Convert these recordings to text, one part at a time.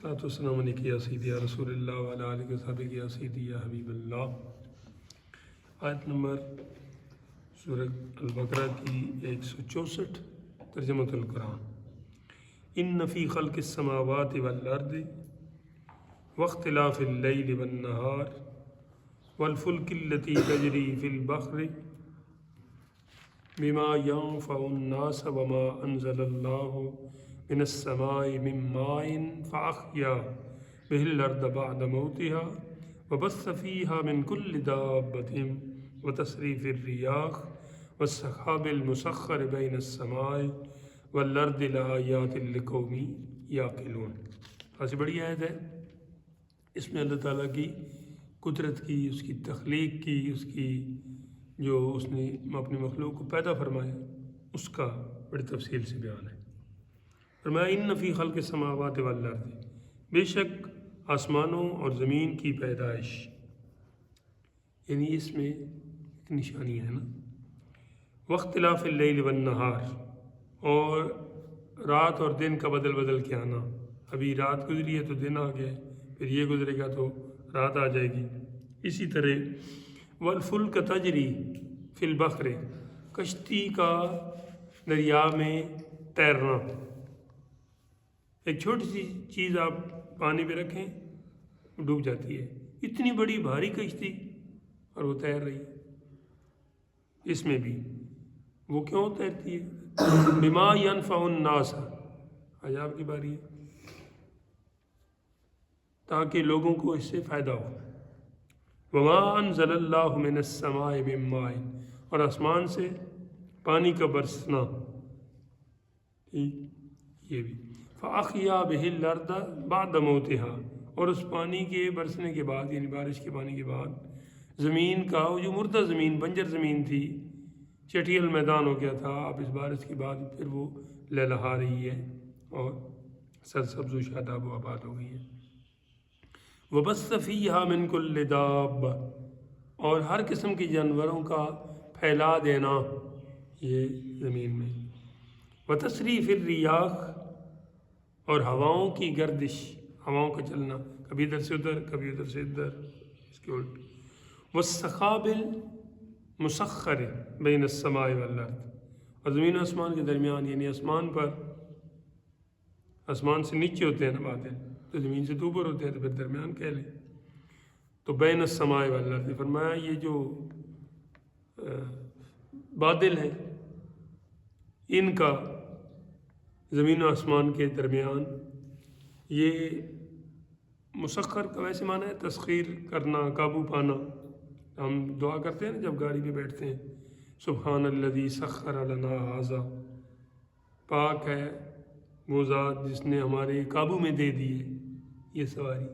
الصلاۃ والسلام علیکم یا سیدی یا رسول اللہ وعلی آلہ و صحبہ یا سیدی یا حبیب اللہ۔ آیت نمبر سورہ البقرہ کی 164 ترجمۃ القرآن۔ ان فی خلق السماوات والارض واختلاف اللیل والنہار والفلک التی تجری فی البحر بما ينفع الناس وما انزل اللہ من السماء من ماء فأحیا به الأرض بعد موتها وبث فيها من كل دابة وتصريف الرياح والسحاب المسخر بين السماء والأرض لآيات لقوم يعقلون۔ ایسی بڑی آیت ہے، اس میں اللہ تعالیٰ کی قدرت کی، اس کی تخلیق کی، اس کی جو اس نے اپنی مخلوق کو پیدا فرمایا اس کا بڑی تفصیل سے بیان ہے۔ فرمایا ان فی خلق السماوات والارض، بے شک آسمانوں اور زمین کی پیدائش، یعنی اس میں ایک نشانی ہے نا، واختلاف اللیل والنہار، اور رات اور دن کا بدل بدل کے آنا۔ ابھی رات گزری ہے تو دن آ گیا، پھر یہ گزرے گا تو رات آ جائے گی۔ اسی طرح والفلک تجری فی البحر، کشتی کا دریا میں تیرنا۔ ایک چھوٹی سی چیز آپ پانی پہ رکھیں ڈوب جاتی ہے، اتنی بڑی بھاری کشتی اور وہ تیر رہی ہے۔ اس میں بھی وہ کیوں تیرتی ہے؟ بما ينفع الناس، آج آپ کی باری ہے، تاکہ لوگوں کو اس سے فائدہ ہو۔ وما انزل اللہ من السماء من ماء، اور آسمان سے پانی کا برسنا، یہ بھی فأحیا به الأرض بعد موتها، اور اس پانی کے برسنے کے بعد، یعنی بارش کے پانی کے بعد زمین کا، وہ جو مردہ زمین، بنجر زمین تھی، چٹیل میدان ہو گیا تھا، اب اس بارش کے بعد پھر وہ لہلہا رہی ہے اور سرسبز و شاداب و آباد ہو گئی ہے۔ وبث فیہا من کل دابہ، اور ہر قسم کے جانوروں کا پھیلا دینا یہ زمین میں۔ وتصریف الریاح، اور ہواؤں کی گردش، ہواؤں کا چلنا، کبھی ادھر سے ادھر، کبھی ادھر سے ادھر، اس کے الٹ۔ والسحاب المسخر بین السماء والارض، اور زمین و آسمان کے درمیان، یعنی آسمان پر، آسمان سے نیچے ہوتے ہیں نا بادل، تو زمین سے اوپر ہوتے ہیں، تو پھر درمیان کہہ لیں، تو بین السماء والارض فرمایا یہ جو بادل ہیں ان کا زمین و آسمان کے درمیان، یہ مسخر کا ویسے معنی ہے تسخیر کرنا، قابو پانا۔ ہم دعا کرتے ہیں نا جب گاڑی پہ بیٹھتے ہیں، سبحان الذی سخر لنا ھذا، پاک ہے وہ ذات جس نے ہمارے قابو میں دے دی ہے یہ سواری۔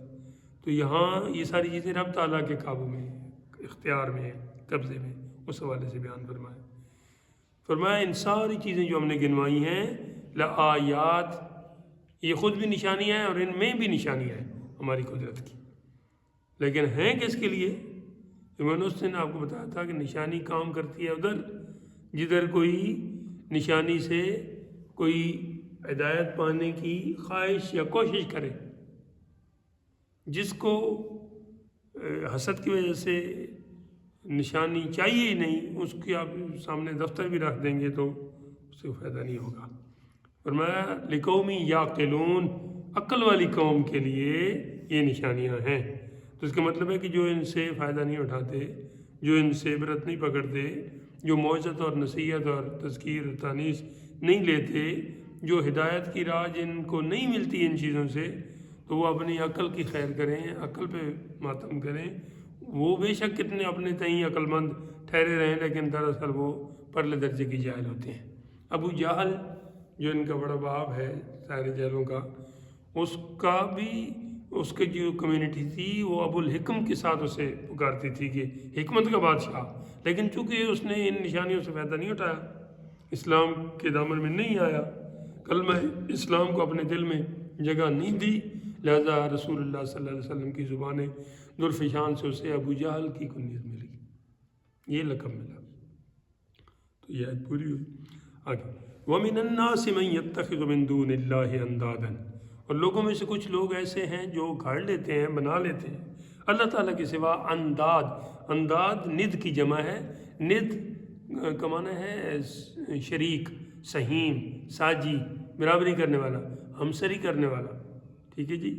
تو یہاں یہ ساری چیزیں رب تعالیٰ کے قابو میں ہیں، اختیار میں ہیں، قبضے میں، اس حوالے سے بیان فرمایا۔ فرمایا ان ساری چیزیں جو ہم نے گنوائی ہیں لآیات، یہ خود بھی نشانیاں ہیں اور ان میں بھی نشانیاں ہیں ہماری قدرت کی، لیکن ہیں کس کے لیے؟ میں نے اس دن آپ کو بتایا تھا کہ نشانی کام کرتی ہے ادھر جدھر کوئی نشانی سے کوئی ہدایت پانے کی خواہش یا کوشش کرے، جس کو حسد کی وجہ سے نشانی چاہیے ہی نہیں، اس کے آپ سامنے دفتر بھی رکھ دیں گے تو اس سے فائدہ نہیں ہوگا۔ فرمایا لقوم یعقلون، عقل والی قوم کے لیے یہ نشانیاں ہیں۔ تو اس کا مطلب ہے کہ جو ان سے فائدہ نہیں اٹھاتے، جو ان سے عبرت نہیں پکڑتے، جو موعظت اور نصیحت اور تذکیر اور تانیث نہیں لیتے، جو ہدایت کی راہ جن کو نہیں ملتی ان چیزوں سے، تو وہ اپنی عقل کی خیر کریں، عقل پہ ماتم کریں۔ وہ بے شک کتنے اپنے تئیں عقل مند ٹھہرے رہیں، لیکن دراصل وہ پرلے درجے کی جاہل ہوتے ہیں۔ ابو جہل جو ان کا بڑا باپ ہے سارے جہلوں کا، اس کا بھی، اس کی جو کمیونٹی تھی وہ ابو الحکم کے ساتھ اسے پکارتی تھی کہ حکمت کا بادشاہ، لیکن چونکہ اس نے ان نشانیوں سے فائدہ نہیں اٹھایا، اسلام کے دامن میں نہیں آیا، کلمہ اسلام کو اپنے دل میں جگہ نہیں دی، لہذا رسول اللہ صلی اللہ علیہ وسلم کی زبان درفشان سے اسے ابو جہل کی کنیت ملی، یہ لقب ملا۔ تو یہ آیت پوری ہوئی۔ آگے وَمِنَ النَّاسِ مَن يَتَّخِذُ مِن دُونِ اللَّهِ أَندَادًا، اور لوگوں میں سے کچھ لوگ ایسے ہیں جو گھڑ لیتے ہیں، بنا لیتے ہیں اللہ تعالیٰ کے سوا انداد۔ انداد ند کی جمع ہے، ند کا معنی ہے شریک، سہیم، ساجی، برابری کرنے والا، ہمسری کرنے والا، ٹھیک ہے جی،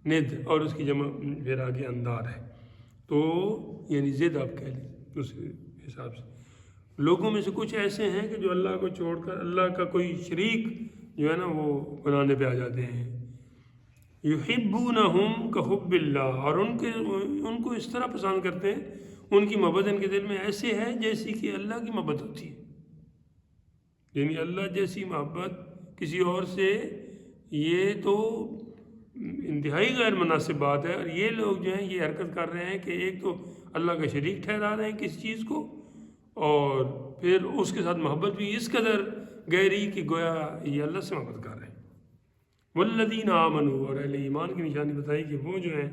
ند، اور اس کی جمع پھر آگے انداد ہے، تو یعنی ضد آپ کہہ لیں اس حساب سے۔ لوگوں میں سے کچھ ایسے ہیں کہ جو اللہ کو چھوڑ کر اللہ کا کوئی شریک جو ہے نا وہ بنانے پہ آ جاتے ہیں۔ یحبونہم کحب اللہ، اور ان کو اس طرح پسند کرتے ہیں، ان کی محبت ان کے دل میں ایسے ہے جیسی کہ اللہ کی محبت ہوتی ہے، یعنی اللہ جیسی محبت کسی اور سے، یہ تو انتہائی غیر مناسب بات ہے۔ اور یہ لوگ جو ہیں یہ حرکت کر رہے ہیں کہ ایک تو اللہ کا شریک ٹھہرا رہے ہیں کسی چیز کو، اور پھر اس کے ساتھ محبت بھی اس قدر گہری کہ گویا یہ اللہ سے محبت کر رہے ہیں۔ والذین آمنوا، اور اہل ایمان کی نشانی بتائی کہ وہ جو ہیں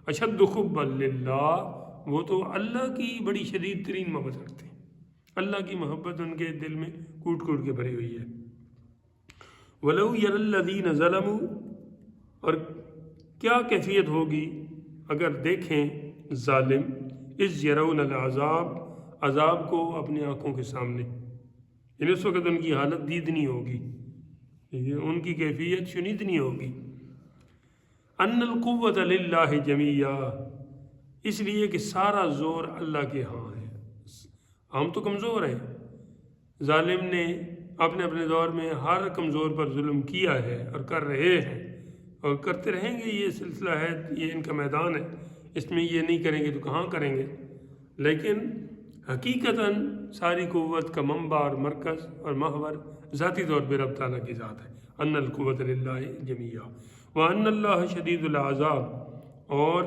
اشد حبا للہ، وہ تو اللہ کی بڑی شدید ترین محبت رکھتے ہیں، اللہ کی محبت ان کے دل میں کوٹ کوٹ کے بھری ہوئی ہے۔ وَلَوْ يَرَى الَّذِينَ ظَلَمُوا، اور کیا کیفیت ہوگی اگر دیکھیں ظالم، اِذْ يَرَوْنَ الْعَذَابَ، عذاب کو اپنی آنکھوں کے سامنے، یعنی اس وقت ان کی حالت دیدنی ہوگی، ان کی کیفیت شنیدنی ہوگی۔ ان القوۃ للہ جمیعا، اس لیے کہ سارا زور اللہ کے ہاں ہے، ہم تو کمزور ہیں، ظالم نے اپنے اپنے دور میں ہر کمزور پر ظلم کیا ہے اور کر رہے ہیں اور کرتے رہیں گے، یہ سلسلہ ہے، یہ ان کا میدان ہے، اس میں یہ نہیں کریں گے تو کہاں کریں گے۔ لیکن حقیقتاً ساری قوت کا منبع اور مرکز اور محور ذاتی طور پہ رب تعالیٰ کی ذات ہے۔ ان القوۃ للہ جمیعا وان اللہ شدید العذاب، اور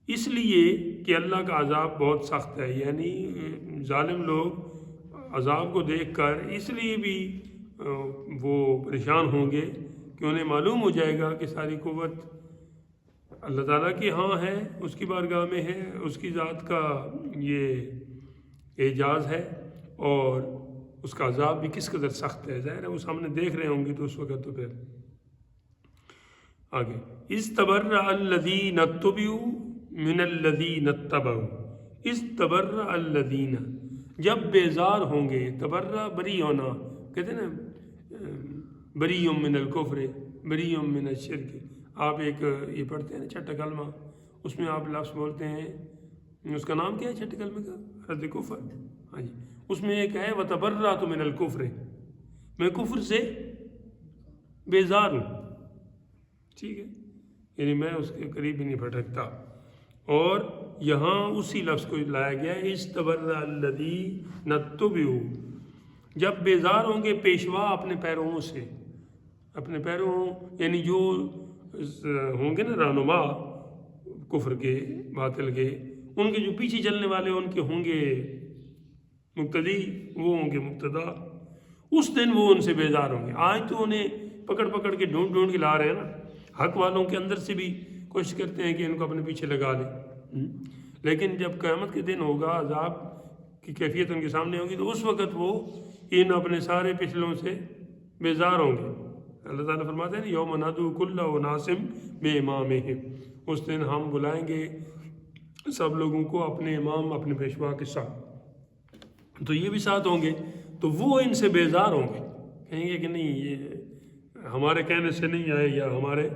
اس لیے کہ اللہ کا عذاب بہت سخت ہے، یعنی ظالم لوگ عذاب کو دیکھ کر اس لیے بھی وہ پریشان ہوں گے کہ انہیں معلوم ہو جائے گا کہ ساری قوت اللہ تعالیٰ کی ہاں ہے، اس کی بارگاہ میں ہے، اس کی ذات کا یہ اعجاز ہے، اور اس کا عذاب بھی کس قدر سخت ہے، ظاہر ہے وہ سامنے دیکھ رہے ہوں گے، تو اس وقت تو پھر آگے استبرأ الذین اتبعوا من الذین اتبعوا، استبرأ الذین، جب بیزار ہوں گے، تبرہ بری ہونا، کہتے ہیں نا بری من الکفر بری من الشرک، آپ ایک یہ پڑھتے ہیں نا چھٹا کلمہ، اس میں آپ لفظ بولتے ہیں، اس کا نام کیا ہے چھٹے کلمے کا؟ رد کفر، ہاں جی، اس میں ایک ہے وَتَبَرَّأْتُ مِنَ الْكُفْرِ، میں کفر سے بیزار ہوں، ٹھیک ہے، یعنی میں اس کے قریب ہی نہیں پھٹکتا۔ اور یہاں اسی لفظ کو لایا گیا ہے استبرأ الذین اتبعوا، جب بیزار ہوں گے پیشوا اپنے پیرووں سے، اپنے پیروں یعنی جو ہوں گے نا رہنما کفر کے باطل کے، ان کے جو پیچھے چلنے والے ان کے ہوں گے مقتدی، وہ ہوں گے مقتدا، اس دن وہ ان سے بیزار ہوں گے۔ آج تو انہیں پکڑ پکڑ کے ڈھونڈ ڈھونڈ کے لا رہے ہیں نا، حق والوں کے اندر سے بھی کوشش کرتے ہیں کہ ان کو اپنے پیچھے لگا لیں، لیکن جب قیامت کے دن ہوگا، عذاب کی کیفیت ان کے سامنے ہوگی، تو اس وقت وہ ان اپنے سارے پچھلوں سے بیزار ہوں گے۔ اللہ تعالیٰ فرماتے ہیں یوم ندعو کل اناس بامامہم، اس دن ہم بلائیں گے سب لوگوں کو اپنے امام اپنے پیشوا کے ساتھ، تو یہ بھی ساتھ ہوں گے، تو وہ ان سے بیزار ہوں گے، کہیں گے کہ نہیں یہ ہمارے کہنے سے نہیں آئے یا ہمارے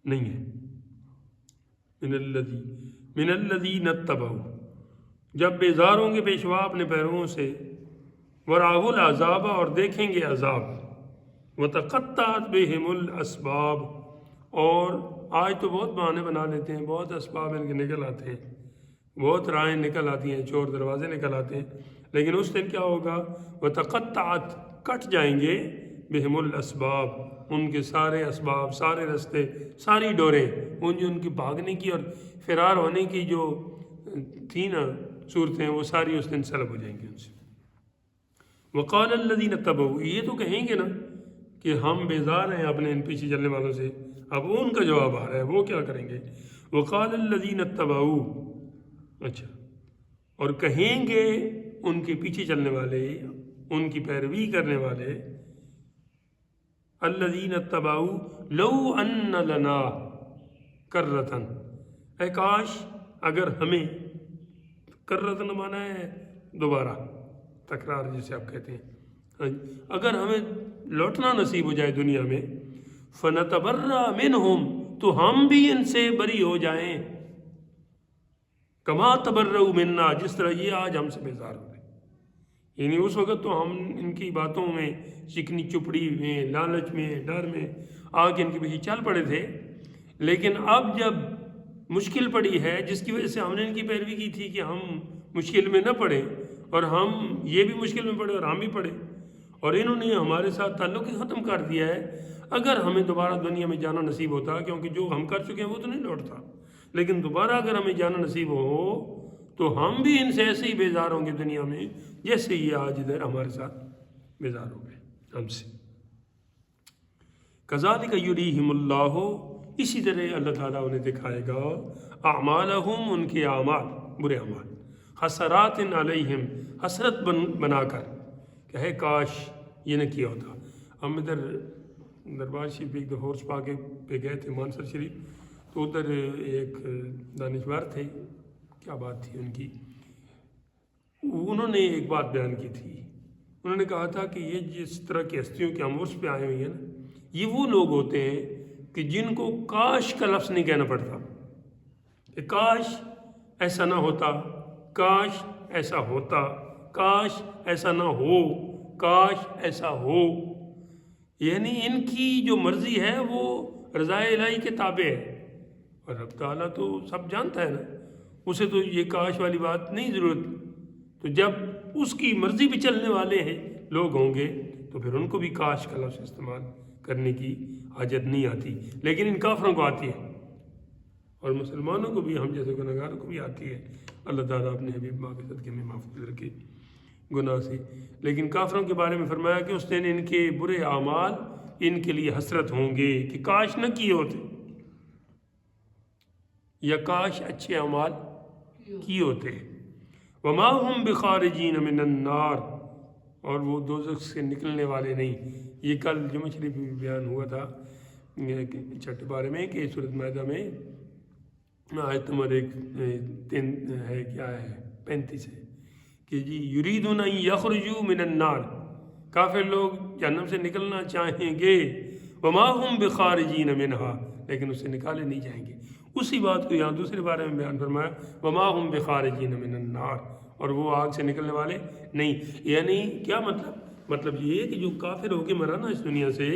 نہیں ہے۔ من الذین اتبعوا، جب بیزار ہوں گے پیشوا اپنے پیرووں سے، ورأوا العذاب، اور دیکھیں گے عذاب، وتقطعت بہم الاسباب، اور آج تو بہت بہانے بنا لیتے ہیں، بہت اسباب ان کے نکل آتے ہیں، بہت رائیں نکل آتی ہیں، چور دروازے نکل آتے ہیں، لیکن اس دن کیا ہوگا؟ وتقطعت، کٹ جائیں گے، بہم الاسباب، ان کے سارے اسباب، سارے رستے، ساری ڈوریں، ان کی بھاگنے کی اور فرار ہونے کی جو تھی نا صورتیں، وہ ساری اس دن سلب ہو جائیں گی ان سے۔ وقال الذین اتبعوا، یہ تو کہیں گے نا کہ ہم بیزار ہیں اپنے ان پیچھے چلنے والوں سے، اب ان کا جواب آ رہا ہے، وہ کیا کریں گے؟ وقال الذین اتبعوا، اچھا، اور کہیں گے ان کے پیچھے چلنے والے، ان کی پیروی کرنے والے، الذین اتبعوا لو ان لنا کرتن، اے کاش اگر ہمیں، کرتن مانا ہے دوبارہ، تکرار جسے آپ کہتے ہیں، ہاں جی، اگر ہمیں لوٹنا نصیب ہو جائے دنیا میں، فنتبرأ منہم، تو ہم بھی ان سے بری ہو جائیں، کما تبرؤوا منا، جس طرح یہ آج ہم سے بیزار ہو گئے۔ یعنی اس وقت تو ہم ان کی باتوں میں، چکنی چپڑی میں، لالچ میں، ڈر میں آ کے ان کے پیچھے چل پڑے تھے، لیکن اب جب مشکل پڑی ہے، جس کی وجہ سے ہم نے ان کی پیروی کی تھی کہ ہم مشکل میں نہ پڑیں، اور ہم یہ بھی مشکل میں پڑے اور ہم بھی پڑے، اور انہوں نے ہمارے ساتھ تعلق ہی ختم کر دیا ہے۔ اگر ہمیں دوبارہ دنیا میں جانا نصیب ہوتا، کیونکہ جو ہم کر چکے ہیں وہ تو نہیں لوٹتا، لیکن دوبارہ اگر ہمیں جانا نصیب ہو تو ہم بھی ان سے ایسے ہی بیزار ہوں گے دنیا میں، جیسے یہ آج ادھر ہمارے ساتھ بیزار ہو گئے ہم سے۔ کذالک یریہم اللہ، اسی طرح اللہ تعالیٰ انہیں دکھائے گا، اعمالہم، ان کے اعمال، برے اعمال، حسرات علیہم، حسرت بنا کر کہ ہے کاش یہ نہ کیا ہوتا۔ ہم ادھر دربار شریف ایک دفعہ عرس پا کے پہ گئے تھے مانسر شریف، تو ادھر ایک دانشور تھے، کیا بات تھی ان کی، انہوں نے ایک بات بیان کی تھی، انہوں نے کہا تھا کہ یہ جس طرح کی ہستیوں کے ہم عرس پہ آئے ہوئے ہیں نا، یہ وہ لوگ ہوتے ہیں کہ جن کو کاش کا لفظ نہیں کہنا پڑتا، کہ کاش ایسا نہ ہوتا، کاش ایسا ہوتا، کاش ایسا نہ ہو، کاش ایسا ہو۔ یعنی ان کی جو مرضی ہے وہ رضا الہی کے تابع ہے، اور رب تعالیٰ تو سب جانتا ہے نا، اسے تو یہ کاش والی بات نہیں ضرورت۔ تو جب اس کی مرضی پہ چلنے والے ہیں لوگ ہوں گے تو پھر ان کو بھی کاش کا لفظ استعمال کرنے کی حاجت نہیں آتی، لیکن ان کافروں کو آتی ہے، اور مسلمانوں کو بھی، ہم جیسے گناہگاروں کو بھی آتی ہے۔ اللہ تعالیٰ اپنے حبیب ماں کے صدقے میں محفوظ رکھے گناہ سے۔ لیکن کافروں کے بارے میں فرمایا کہ اس دن ان کے برے اعمال ان کے لیے حسرت ہوں گے کہ کاش نہ کیے ہوتے، یا کاش اچھے اعمال کیے ہوتے۔ وما ہم بخارجین من النار، اور وہ دوزخ سے نکلنے والے نہیں۔ یہ کل جمعہ شریف میں بیان ہوا تھا چھٹے بارے میں کہ سورۃ مائدہ میں آیت نمبر 3 ہے، کیا ہے 35 ہے، کہ جی یریدون ان یخرجوا من النار، کافر لوگ جہنم سے نکلنا چاہیں گے، وما ہم بخارجین منہا، لیکن اس سے نکالے نہیں جائیں گے۔ اسی بات کو یہاں دوسرے بارے میں بیان فرمایا، وما ہم بخارجین من النار، اور وہ آگ سے نکلنے والے نہیں۔ یعنی کیا مطلب یہ ہے کہ جو کافر ہو کے مرا نا اس دنیا سے،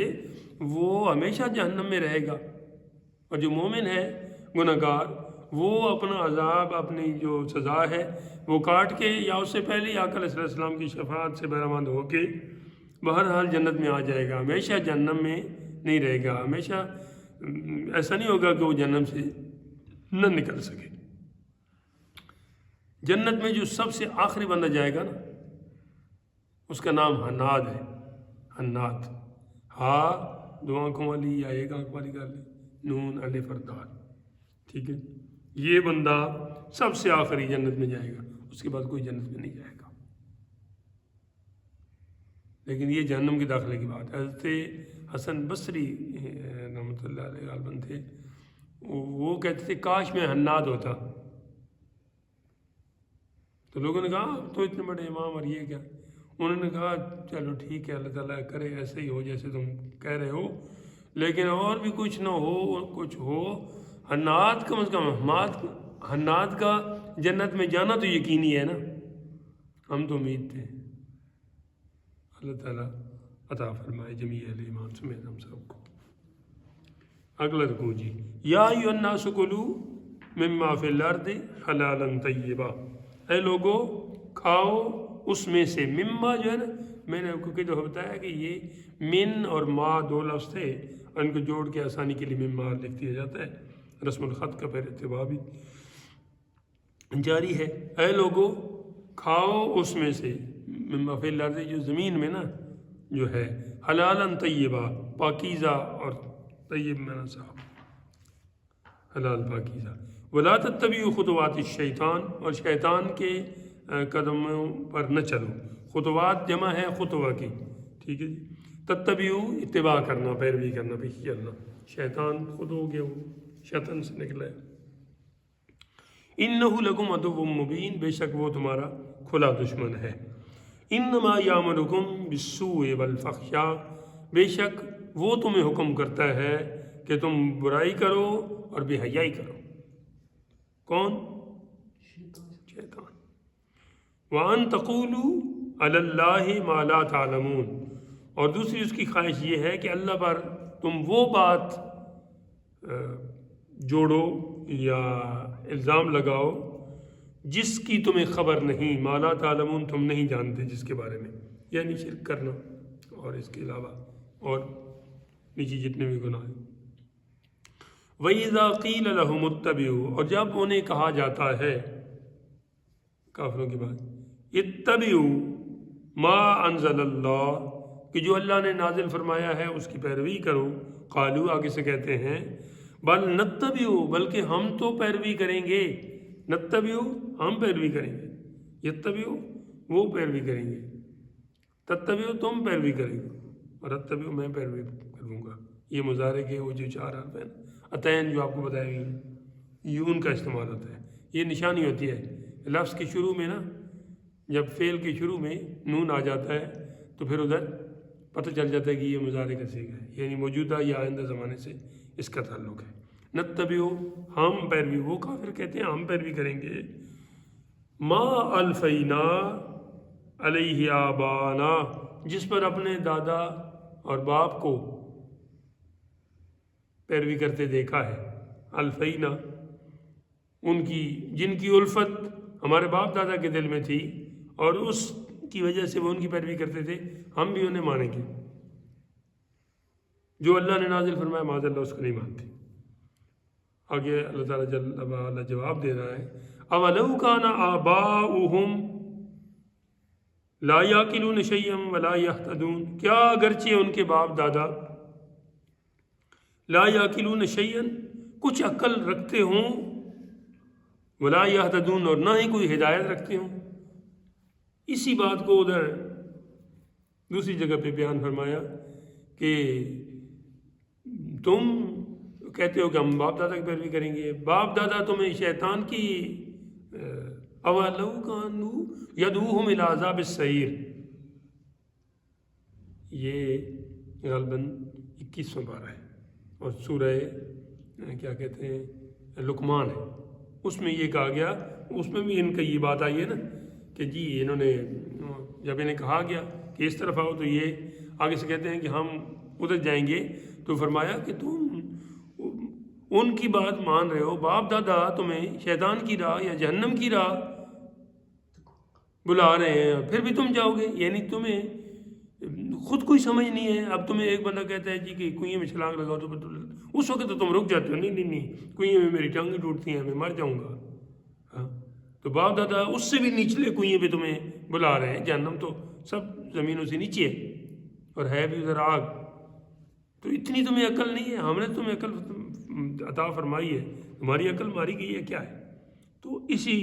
وہ ہمیشہ جہنم میں رہے گا، اور جو مومن ہے گناہگار، وہ اپنا عذاب، اپنی جو سزا ہے وہ کاٹ کے، یا اس سے پہلے ہی آقا علیہ السلام کی شفاعت سے بہرمند ہو کے بہرحال جنت میں آ جائے گا، ہمیشہ جہنم میں نہیں رہے گا، ہمیشہ ایسا نہیں ہوگا کہ وہ جہنم سے نہ نکل سکے۔ جنت میں جو سب سے آخری بندہ جائے گا نا، اس کا نام حناد ہے، حناد، ہا دو آنکھوں والی یا ایک آنکھ والی کر لیں، نون الف اور دال، ٹھیک ہے، یہ بندہ سب سے آخری جنت میں جائے گا، اس کے بعد کوئی جنت میں نہیں جائے گا۔ لیکن یہ جہنم کے داخلے کی بات ہے۔ حضرت حسن بصری رحمۃ اللہ علیہ غالباً تھے، وہ کہتے تھے کاش میں حناد ہوتا، تو لوگوں نے کہا تو اتنے بڑے امام اور یہ کیا، انہوں نے کہا چلو ٹھیک ہے، اللہ تعالیٰ کرے ایسے ہی ہو جیسے تم کہہ رہے ہو، لیکن اور بھی کچھ نہ ہو، کچھ ہو، حناد کم از کم، حناد کا جنت میں جانا تو یقینی ہے نا، ہم تو امید تھے۔ اللہ تعالیٰ عطا فرمائے جمیع اہل ایمان سمیت ہم سب کو۔ اگلا رکوع جی، یا ایھا الناس کلوا مما فی الارض حلالا طیبا، اے لوگو کھاؤ اس میں سے، مما جو ہے نا، میں نے آپ کو کئی دفعہ بتایا کہ یہ من اور ما دو لفظ تھے، ان کو جوڑ کے آسانی کے لیے مما لکھ دیا جاتا ہے، رسم الخط کا پھر اتباع بھی جاری ہے۔ اے لوگو کھاؤ اس میں سے، مما فی الارض جو زمین میں نا جو ہے، حلالا طیبا، پاکیزہ، اور طیب میں صاحب حلال پاکیزہ، ولا تتبعوا خطوات الشیطان، اور شیطان کے قدموں پر نہ چلو، خطوات جمع ہے خطوہ کی، ٹھیک ہے جی، تتبعو اتباع کرنا، پیروی کرنا، پیچھے چلنا. شیطان خود ہو گیا، وہ شیطان سے نکلا ہے. انہ لکم عدو مبین، بے شک وہ تمہارا کھلا دشمن ہے. انما یامرکم بالسوء والفحشاء، بے شک وہ تمہیں حکم کرتا ہے کہ تم برائی کرو اور بے حیائی کرو. کون؟ شیطان. وَأَن تَقُولُوا عَلَى اللَّهِ مَا لَا تَعْلَمُونَ، اور دوسری اس کی خواہش یہ ہے کہ اللہ پر تم وہ بات جوڑو یا الزام لگاؤ جس کی تمہیں خبر نہیں. ما لا تعلمون، تم نہیں جانتے جس کے بارے میں، یعنی شرک کرنا اور اس کے علاوہ اور نیچے جتنے بھی گناہ ہیں. وَإِذَا قِيلَ لَهُمُ اتَّبِعُوا، اور جب انہیں کہا جاتا ہے کافروں کی بات، اتبعوا ما انزل اللہ، کہ جو اللہ نے نازل فرمایا ہے اس کی پیروی کرو. قالوا، آگے سے کہتے ہیں، بل نتبعوا، بلکہ ہم تو پیروی کریں گے. نتبعوا، ہم پیروی کریں گے. یتبعوا، وہ پیروی کریں گے. تتبعوا، تم پیروی کریں گے. اور اتبعوا، میں پیروی کروں گا. یہ مضارع کے وہ جو 4 حرف ہیں، عطین جو آپ کو بتائی گئی ہیں، یہ ان کا استعمال ہوتا ہے. یہ نشانی ہوتی ہے لفظ کے شروع میں نا، جب فعل کے شروع میں نون آ جاتا ہے تو پھر ادھر پتہ چل جاتا ہے کہ یہ مضارع کا صیغہ ہے، یعنی موجودہ یا آئندہ زمانے سے اس کا تعلق ہے. نتبعو، ہم پیروی، وہ کافر کہتے ہیں ہم پیروی کریں گے. ما الفینا علیہ آبانا، جس پر اپنے دادا اور باپ کو پیروی کرتے دیکھا ہے. الفینا، ان کی جن کی الفت ہمارے باپ دادا کے دل میں تھی اور اس کی وجہ سے وہ ان کی پیروی کرتے تھے، ہم بھی انہیں مانیں گے. جو اللہ نے نازل فرمایا معاذ اللہ اس کو نہیں مانتے. آگے اللہ تعالیٰ جل وعلا جواب دے رہا ہے، اولو کان آباؤہم لا یاکلون شیئا ولا یہتدون، کیا اگرچہ ان کے باپ دادا لا یاکلون شیئا، کچھ عقل رکھتے ہوں، ولا یہتدون، اور نہ ہی کوئی ہدایت رکھتے ہوں. اسی بات کو ادھر دوسری جگہ پہ بیان فرمایا کہ تم کہتے ہو کہ ہم باپ دادا کی پیروی کریں گے، باپ دادا تمہیں شیطان کی اولو کانوا یدعوہم الی عذاب السعیر. یہ غالباً 21واں پارہ ہے اور سورہ کیا کہتے ہیں لقمان ہے. اس میں یہ کہا گیا، اس میں بھی ان کا یہ بات آئی ہے نا کہ جی انہوں نے جب انہیں کہا گیا کہ اس طرف آؤ تو یہ آگے سے کہتے ہیں کہ ہم ادھر جائیں گے. تو فرمایا کہ تم ان کی بات مان رہے ہو، باپ دادا تمہیں شیطان کی راہ یا جہنم کی راہ بلا رہے ہیں، پھر بھی تم جاؤ گے. یعنی تمہیں خود کوئی سمجھ نہیں ہے. اب تمہیں ایک بندہ کہتا ہے جی کہ کنویں میں چھلانگ لگاؤ، تو اس وقت تو تم رک جاتے ہو، نہیں کنویں میں میری ٹانگیں ٹوٹتی ہیں، میں مر جاؤں گا. ہاں، تو باپ دادا اس سے بھی نچلے کنویں پہ تمہیں بلا رہے ہیں. جہنم تو سب زمینوں سے نیچے ہے اور ہے بھی ادھر آگ. تو اتنی تمہیں عقل نہیں ہے، ہم نے تمہیں عقل عطا فرمائی ہے، تمہاری عقل ماری گئی ہے کیا ہے. تو اسی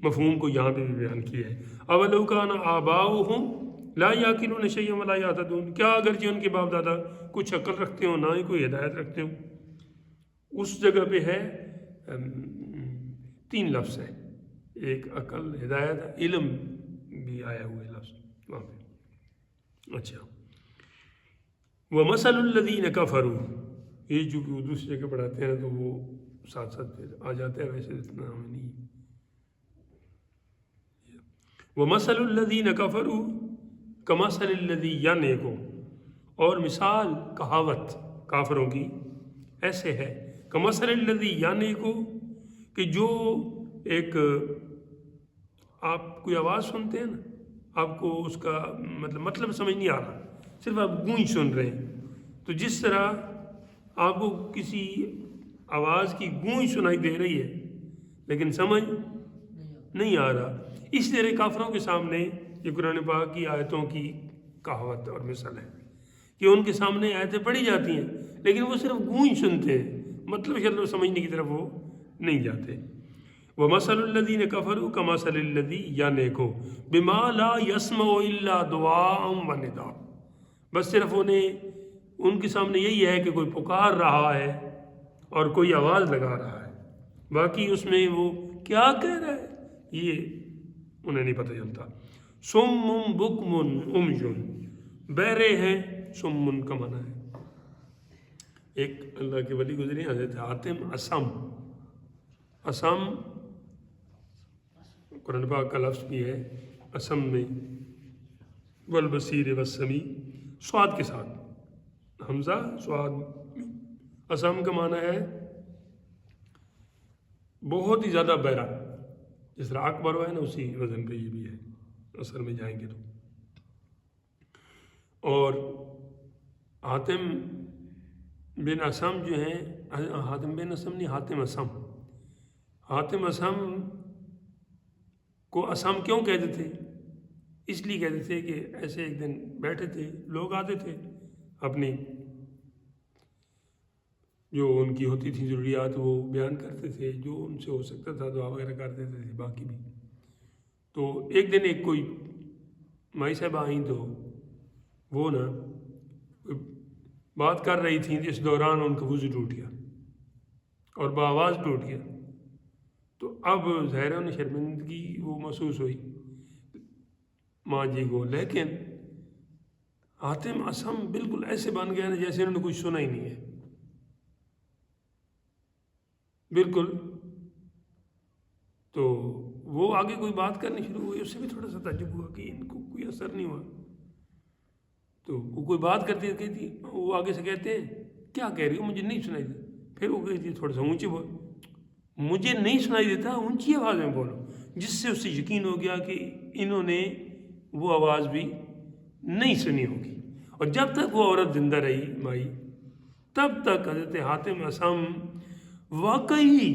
مفہوم کو یہاں پہ بھی بیان کیا ہے. اولو کان آباؤہم لا یاکلون شیئا ولا یہتدون، کیا اگرچہ ان کے باپ دادا کچھ عقل رکھتے ہوں نہ ہی کوئی ہدایت رکھتے ہوں. اس جگہ پہ ہے 3 لفظ ہیں، ایک عقل، ہدایت، علم بھی آیا ہوا ہے لفظ وہاں پہ. اچھا، وَمَثَلُ الَّذِينَ كَفَرُوا، یہ جو کہ دوسری جگہ پڑھاتے ہیں تو وہ ساتھ ساتھ پھر آ جاتے ہیں، ویسے اتنا ہمیں نہیں. وَمَثَلُ الَّذِينَ كَفَرُوا كَمَثَلِ الَّذِي يَنعِقُ، اور مثال کہاوت کافروں کی ایسے ہے، كَمَثَلِ الَّذِي يَنعِقُ، کہ جو ایک آپ کوئی آواز سنتے ہیں نا، آپ کو اس کا مطلب سمجھ نہیں آ رہا، صرف آپ گونج سن رہے ہیں. تو جس طرح آپ کو کسی آواز کی گونج سنائی دے رہی ہے لیکن سمجھ نہیں آ رہا، اس طرح کافروں کے سامنے یہ قرآن پاک کی آیتوں کی کہاوت اور مثال ہے کہ ان کے سامنے آیتیں پڑھی جاتی ہیں لیکن وہ صرف گونج سنتے ہیں، مطلب سمجھنے کی طرف وہ نہیں جاتے. وَمَثَلُ الَّذِينَ كَفَرُوا كَمَثَلِ الَّذِي يَنعِقُ بِمَا لَا يَسْمَعُ إِلَّا دُعَاءً وَنِدَاءً. بس صرف ان کے سامنے یہی ہے کہ کوئی پکار رہا ہے اور کوئی آواز لگا رہا ہے، باقی اس میں وہ کیا کہہ رہا ہے یہ انہیں نہیں پتہ چلتا۔ سم بکم عمي، بہرے ہیں، سم کا معنی ہے۔ ایک اللہ کے ولی گزرے حضرت حاتم اسم قرآن پاک کا لفظ بھی ہے اسم میں، والبصیر والسمیع، صاد کے ساتھ، حمزہ صاد۔ اسم کا معنی ہے بہت ہی زیادہ بہرا، جس طرح اکبر ہے نا، اسی وزن پہ یہ بھی ہے اثر میں جائیں گے تو۔ اور حاتم بن اسم جو ہیں، حاتم بن اسم نہیں، حاتم اسم، حاتم اسم کو اسم کیوں کہتے تھے؟ اس لیے کہتے تھے کہ ایسے ایک دن بیٹھے تھے، لوگ آتے تھے اپنی جو ان کی ہوتی تھی ضروریات وہ بیان کرتے تھے، جو ان سے ہو سکتا تھا دعا وغیرہ کر دیتے تھے، باقی بھی۔ تو ایک دن ایک کوئی مائی صاحبہ آئیں تو وہ نا بات کر رہی تھیں، جس دوران ان کا وضو ٹوٹ گیا اور بآواز ٹوٹ گیا۔ تو اب ظاہر انہیں شرمندگی وہ محسوس ہوئی ماں جی کو، لیکن حاتم اسم بالکل ایسے بن گیا نا جیسے انہوں نے کچھ سنا ہی نہیں ہے، بالکل۔ تو وہ آگے کوئی بات کرنی شروع ہوئی، اس سے بھی تھوڑا سا تعجب ہوا کہ ان کو کوئی اثر نہیں ہوا۔ تو وہ کوئی بات کرتی کہتی، وہ آگے سے کہتے ہیں کیا کہہ رہی ہو، مجھے نہیں سنائی دیتا۔ پھر وہ کہتی تھوڑا سا اونچے بول، مجھے نہیں سنائی دیتا، اونچی آواز میں بولو، جس سے اس سے یقین ہو گیا کہ انہوں نے وہ آواز بھی نہیں سنی ہوگی۔ اور جب تک وہ عورت زندہ رہی مائی، تب تک حضرت حاتم اسم واقعی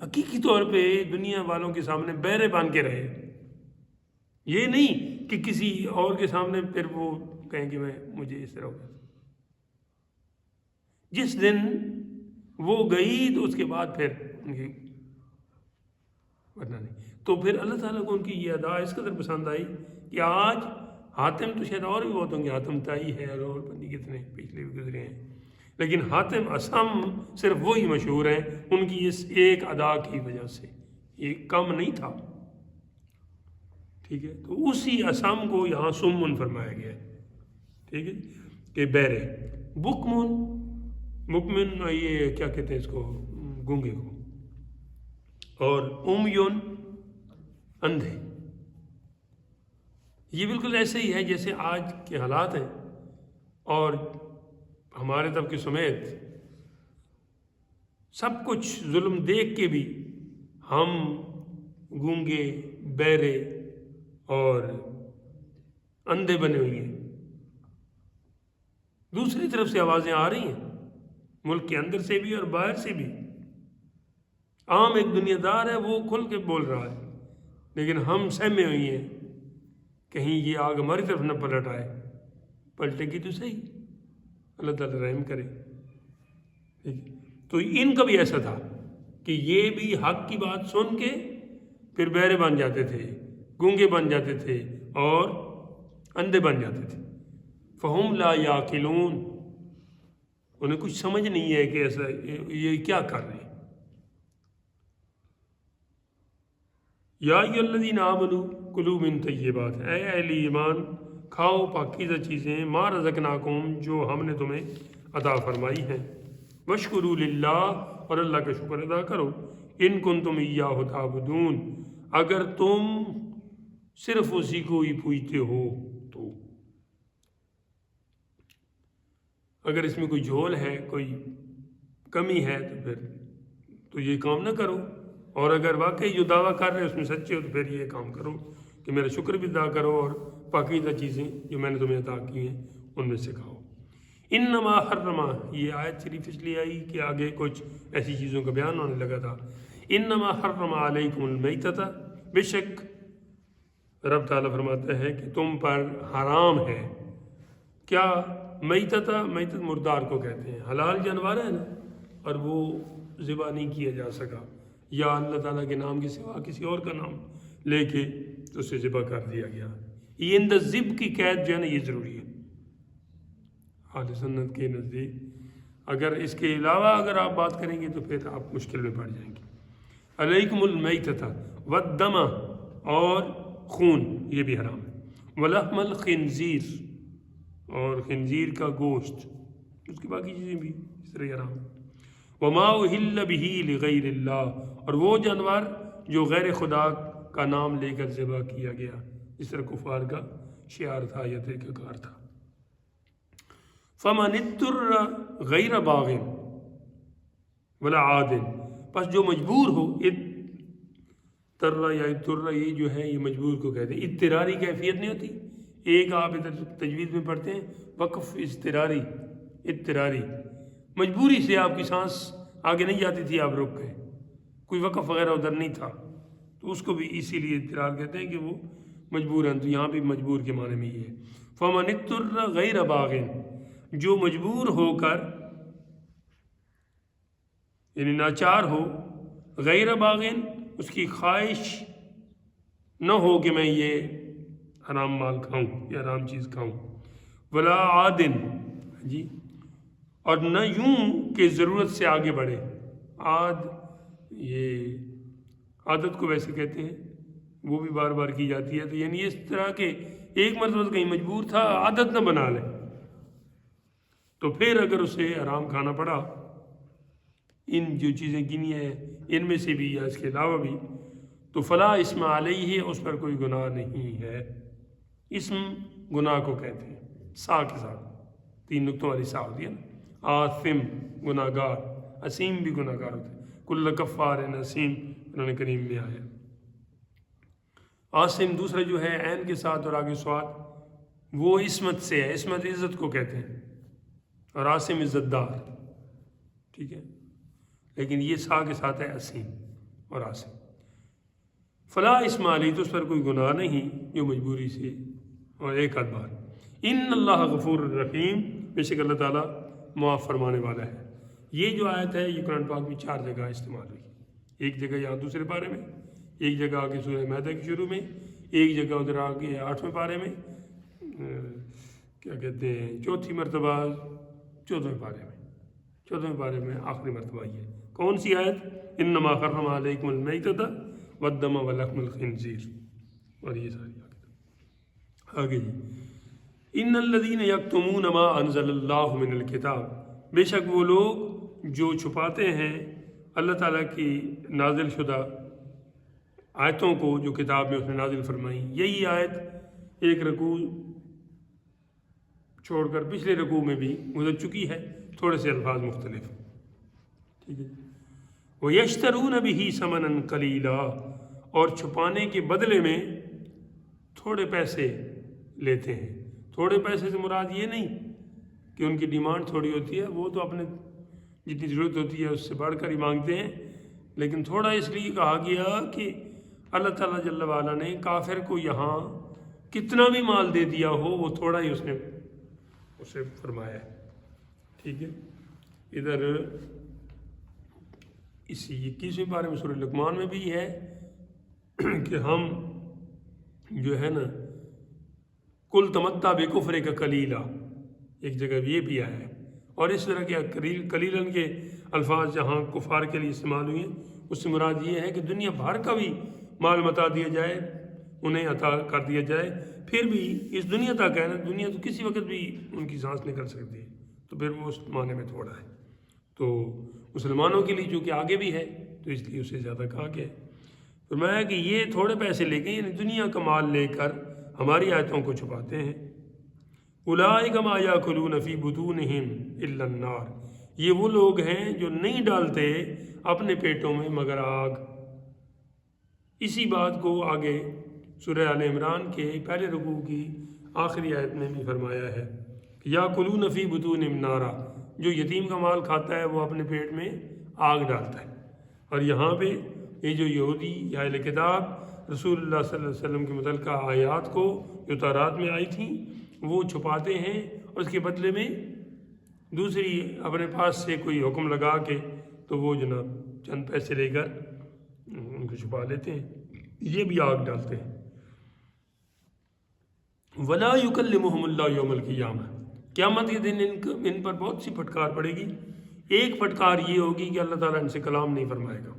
حقیقی طور پہ دنیا والوں کے سامنے بہرے بن کے رہے۔ یہ نہیں کہ کسی اور کے سامنے پھر وہ کہیں کہ مجھے اس طرح ہو گیا۔ جس دن وہ گئی تو اس کے بعد پھر ان کی ورنہ نہیں۔ تو پھر اللہ تعالیٰ کو ان کی یہ ادا اس قدر پسند آئی کہ آج حاتم تو شاید اور بھی بہت ہوں گے، حاتم تائی ہے اور پتہ نہیں کتنے پچھلے بھی گزرے ہیں، لیکن حاتم اسم صرف وہی مشہور ہیں ان کی اس ایک ادا کی وجہ سے، یہ کم نہیں تھا، ٹھیک ہے۔ تو اسی اسم کو یہاں سمن فرمایا گیا ہے، ٹھیک ہے، کہ بہرے۔ بکمن یہ کیا کہتے ہیں اس کو، گونگے کو، اور عمیٌ اندھے۔ یہ بالکل ایسے ہی ہے جیسے آج کے حالات ہیں، اور ہمارے طبقے سمیت سب کچھ ظلم دیکھ کے بھی ہم گونگے، بہرے اور اندھے بنے ہوئے ہیں۔ دوسری طرف سے آوازیں آ رہی ہیں، ملک کے اندر سے بھی اور باہر سے بھی۔ عام ایک دنیا دار ہے، وہ کھل کے بول رہا ہے، لیکن ہم سہمے ہوئی ہیں کہیں یہ آگ ہماری طرف نہ پلٹ آئے۔ پلٹے گی تو صحیح، اللہ تعالیٰ رحم کرے۔ تو ان کا بھی ایسا تھا کہ یہ بھی حق کی بات سن کے پھر بہرے بن جاتے تھے، گونگے بن جاتے تھے اور اندھے بن جاتے تھے۔ فہم لا یعقلون، انہیں کچھ سمجھ نہیں ہے کہ ایسا یہ کیا کر رہے ہیں۔ یا ایھا الذین آمنوا کلوا من طیبات، اے اہل ایمان کھاؤ پاکیزہ چیزیں، ما رزقناکم جو ہم نے تمہیں عطا فرمائی ہیں، واشکروا للہ اور اللہ کا شکر ادا کرو، ان کنتم ایاہ تعبدون اگر تم صرف اسی کو ہی پوجتے ہو تو۔ اگر اس میں کوئی جھول ہے، کوئی کمی ہے تو پھر تو یہ کام نہ کرو، اور اگر واقعی جو دعویٰ کر رہے اس میں سچے ہو تو پھر یہ کام کرو کہ میرا شکر بھی ادا کرو اور پاکیزہ چیزیں جو میں نے تمہیں عطا کی ہیں ان میں سے کھاؤ۔ انما حرم، یہ آیت شریف اس لیے آئی کہ آگے کچھ ایسی چیزوں کا بیان ہونے لگا تھا۔ انما حرم علیکم المیتۃ، بے شک رب تعالیٰ فرماتا ہے کہ تم پر حرام ہے کیا؟ میتۃ، میتۃ مردار کو کہتے ہیں، حلال جانور ہے نا، اور وہ ذبح نہیں کیا جا سکا، یا اللہ تعالیٰ کے نام کے سوا کسی اور کا نام لے کے اسے ذبح کر دیا گیا۔ یہ ذبح کی قید جو ہے نا یہ ضروری ہے، اہل سنت کے نزدیک اگر اس کے علاوہ اگر آپ بات کریں گے تو پھر آپ مشکل میں پڑ جائیں گے۔ علیکم المیتۃ والدم، اور خون یہ بھی حرام ہے، ولحم الخنزیر، اور خنزیر کا گوشت، اس کی باقی چیزیں بھی اس طرح حرام ہے۔ وما اہل بہ لغیر اللہ، اور وہ جانور جو غیر خدا کا نام لے کر ذبح کیا گیا، اس طرح کفار کا شعار تھا یا طریقہ کار تھا۔ فمن اضطر غیر باغ ولا عاد، پس جو مجبور ہو، اضطر یا اضطر یہ جو ہے یہ مجبور کو کہتے ہیں، اضطراری کیفیت نہیں ہوتی، ایک آپ ادھر تجوید میں پڑھتے ہیں وقف اضطراری، اضطراری مجبوری سے آپ کی سانس آگے نہیں جاتی تھی، آپ رک گئے، کوئی وقف وغیرہ ادھر نہیں تھا، تو اس کو بھی اسی لیے اضطرار کہتے ہیں کہ وہ مجبور ہیں، تو یہاں بھی مجبور کے معنی میں یہ ہے۔ فمن اضطر غیر باغ، جو مجبور ہو کر یعنی ناچار ہو، غیر باغ اس کی خواہش نہ ہو کہ میں یہ حرام مال کھاؤں یا حرام چیز کھاؤں، ولا عادن جی، اور نہ یوں کہ ضرورت سے آگے بڑھے، عاد یہ عادت کو ویسے کہتے ہیں، وہ بھی بار بار کی جاتی ہے، تو یعنی اس طرح کہ ایک مرتبہ کہیں مجبور تھا، عادت نہ بنا لے، تو پھر اگر اسے حرام کھانا پڑا ان جو چیزیں گنی ہیں ان میں سے بھی یا اس کے علاوہ بھی، تو فلا اسم علیہ، اس پر کوئی گناہ نہیں ہے۔ اسم گناہ کو کہتے ہیں، سا کے ساتھ 3 نقطوں والی سا ہوتی ہے نا، آثم گناہ گار، اسیم بھی گناہ گار ہوتا ہے، کل کفار اسیم قرآن کریم میں آیا۔ آثم دوسرا جو ہے عین کے ساتھ اور آگے سواد، وہ عصمت سے ہے، عصمت عزت کو کہتے ہیں، اور آثم عزت دار، ٹھیک ہے، لیکن یہ سا کے ساتھ ہے اسیم اور آثم۔ فلا اسم علیہ، تو اس پر کوئی گناہ نہیں جو مجبوری سے، اور ایک آدھ بار۔ ان اللہ غفور الرحیم، بے شک اللہ تعالیٰ معاف فرمانے والا ہے۔ یہ جو آیت ہے یہ قرآن پاک میں 4 جگہ استعمال ہوئی، ایک جگہ یہاں دوسرے پارے میں، ایک جگہ آگے سورہ مائدہ کے شروع میں، ایک جگہ ادھر آگے 8ویں پارے میں، کیا کہتے ہیں 4تھی مرتبہ 14ویں پارے میں، 14ویں پارے میں آخری مرتبہ یہ کون سی آیت؟ انما حرم علیکم المیتۃ والدم ولحم الخنزیر، اور یہ ساری آگے جی، ان الذین یکتمون ما انزل اللہ من الکتاب، بے شک وہ لوگ جو چھپاتے ہیں اللہ تعالیٰ کی نازل شدہ آیتوں کو جو کتاب میں اس نے نازل فرمائی۔ یہی آیت ایک رکوع چھوڑ کر پچھلے رکوع میں بھی گزر چکی ہے، تھوڑے سے الفاظ مختلف، ٹھیک ہے۔ وَيَشْتَرُونَ بِهِ ثَمَنًا قَلِيلًا، اور چھپانے کے بدلے میں تھوڑے پیسے لیتے ہیں۔ تھوڑے پیسے سے مراد یہ نہیں کہ ان کی ڈیمانڈ تھوڑی ہوتی ہے، وہ تو اپنے جتنی ضرورت ہوتی ہے اس سے بڑھ کر ہی مانگتے ہیں، لیکن تھوڑا اس لیے کہا گیا کہ اللہ تعالیٰ جل وعلا نے کافر کو یہاں کتنا بھی مال دے دیا ہو وہ تھوڑا ہی اس نے اسے فرمایا ہے، ٹھیک ہے۔ ادھر اسی 21ویں پارے میں سورہ لقمان میں بھی ہے کہ ہم جو ہے نا کل تمتع بکفر کا قلیلا، ایک جگہ یہ بھی آیا ہے، اور اس طرح کے قلیلاً کے الفاظ جہاں کفار کے لیے استعمال ہوئے ہیں اس سے مراد یہ ہے کہ دنیا بھر کا بھی مال متا دیا جائے، انہیں عطا کر دیا جائے، پھر بھی اس دنیا تک ہے نا، دنیا تو کسی وقت بھی ان کی سانس نکل سکتی ہے، تو پھر وہ اس معنی میں تھوڑا ہے، تو مسلمانوں کے لیے جو کہ آگے بھی ہے تو اس لیے اسے زیادہ کہا گیا ہے۔ فرمایا کہ یہ تھوڑے پیسے لے کے یعنی دنیا کا مال لے کر ہماری آیتوں کو چھپاتے ہیں۔ اولئک ما یاکلون فی بطونہم الا النار، یہ وہ لوگ ہیں جو نہیں ڈالتے اپنے پیٹوں میں مگر آگ۔ اسی بات کو آگے سورہ آل عمران کے پہلے رکوع کی آخری آیت میں بھی فرمایا ہے کہ یاکلون فی بطونہم نارا، جو یتیم کا مال کھاتا ہے وہ اپنے پیٹ میں آگ ڈالتا ہے۔ اور یہاں پہ یہ جو یہودی یا اہل کتاب رسول اللہ صلی اللہ علیہ وسلم کے متعلقہ آیات کو جو تورات میں آئی تھیں وہ چھپاتے ہیں، اور اس کے بدلے میں دوسری اپنے پاس سے کوئی حکم لگا کے تو وہ جناب چند پیسے لے کر ان کو چھپا لیتے ہیں، یہ بھی آگ ڈالتے ہیں۔ وَلَا يُكَلِّمُهُمُ اللَّهُ يَوْمَ الْقِيَامَةِ، قیامت کے دن ان پر بہت سی پھٹکار پڑے گی. ایک پھٹکار یہ ہوگی کہ اللہ تعالیٰ ان سے کلام نہیں فرمائے گا،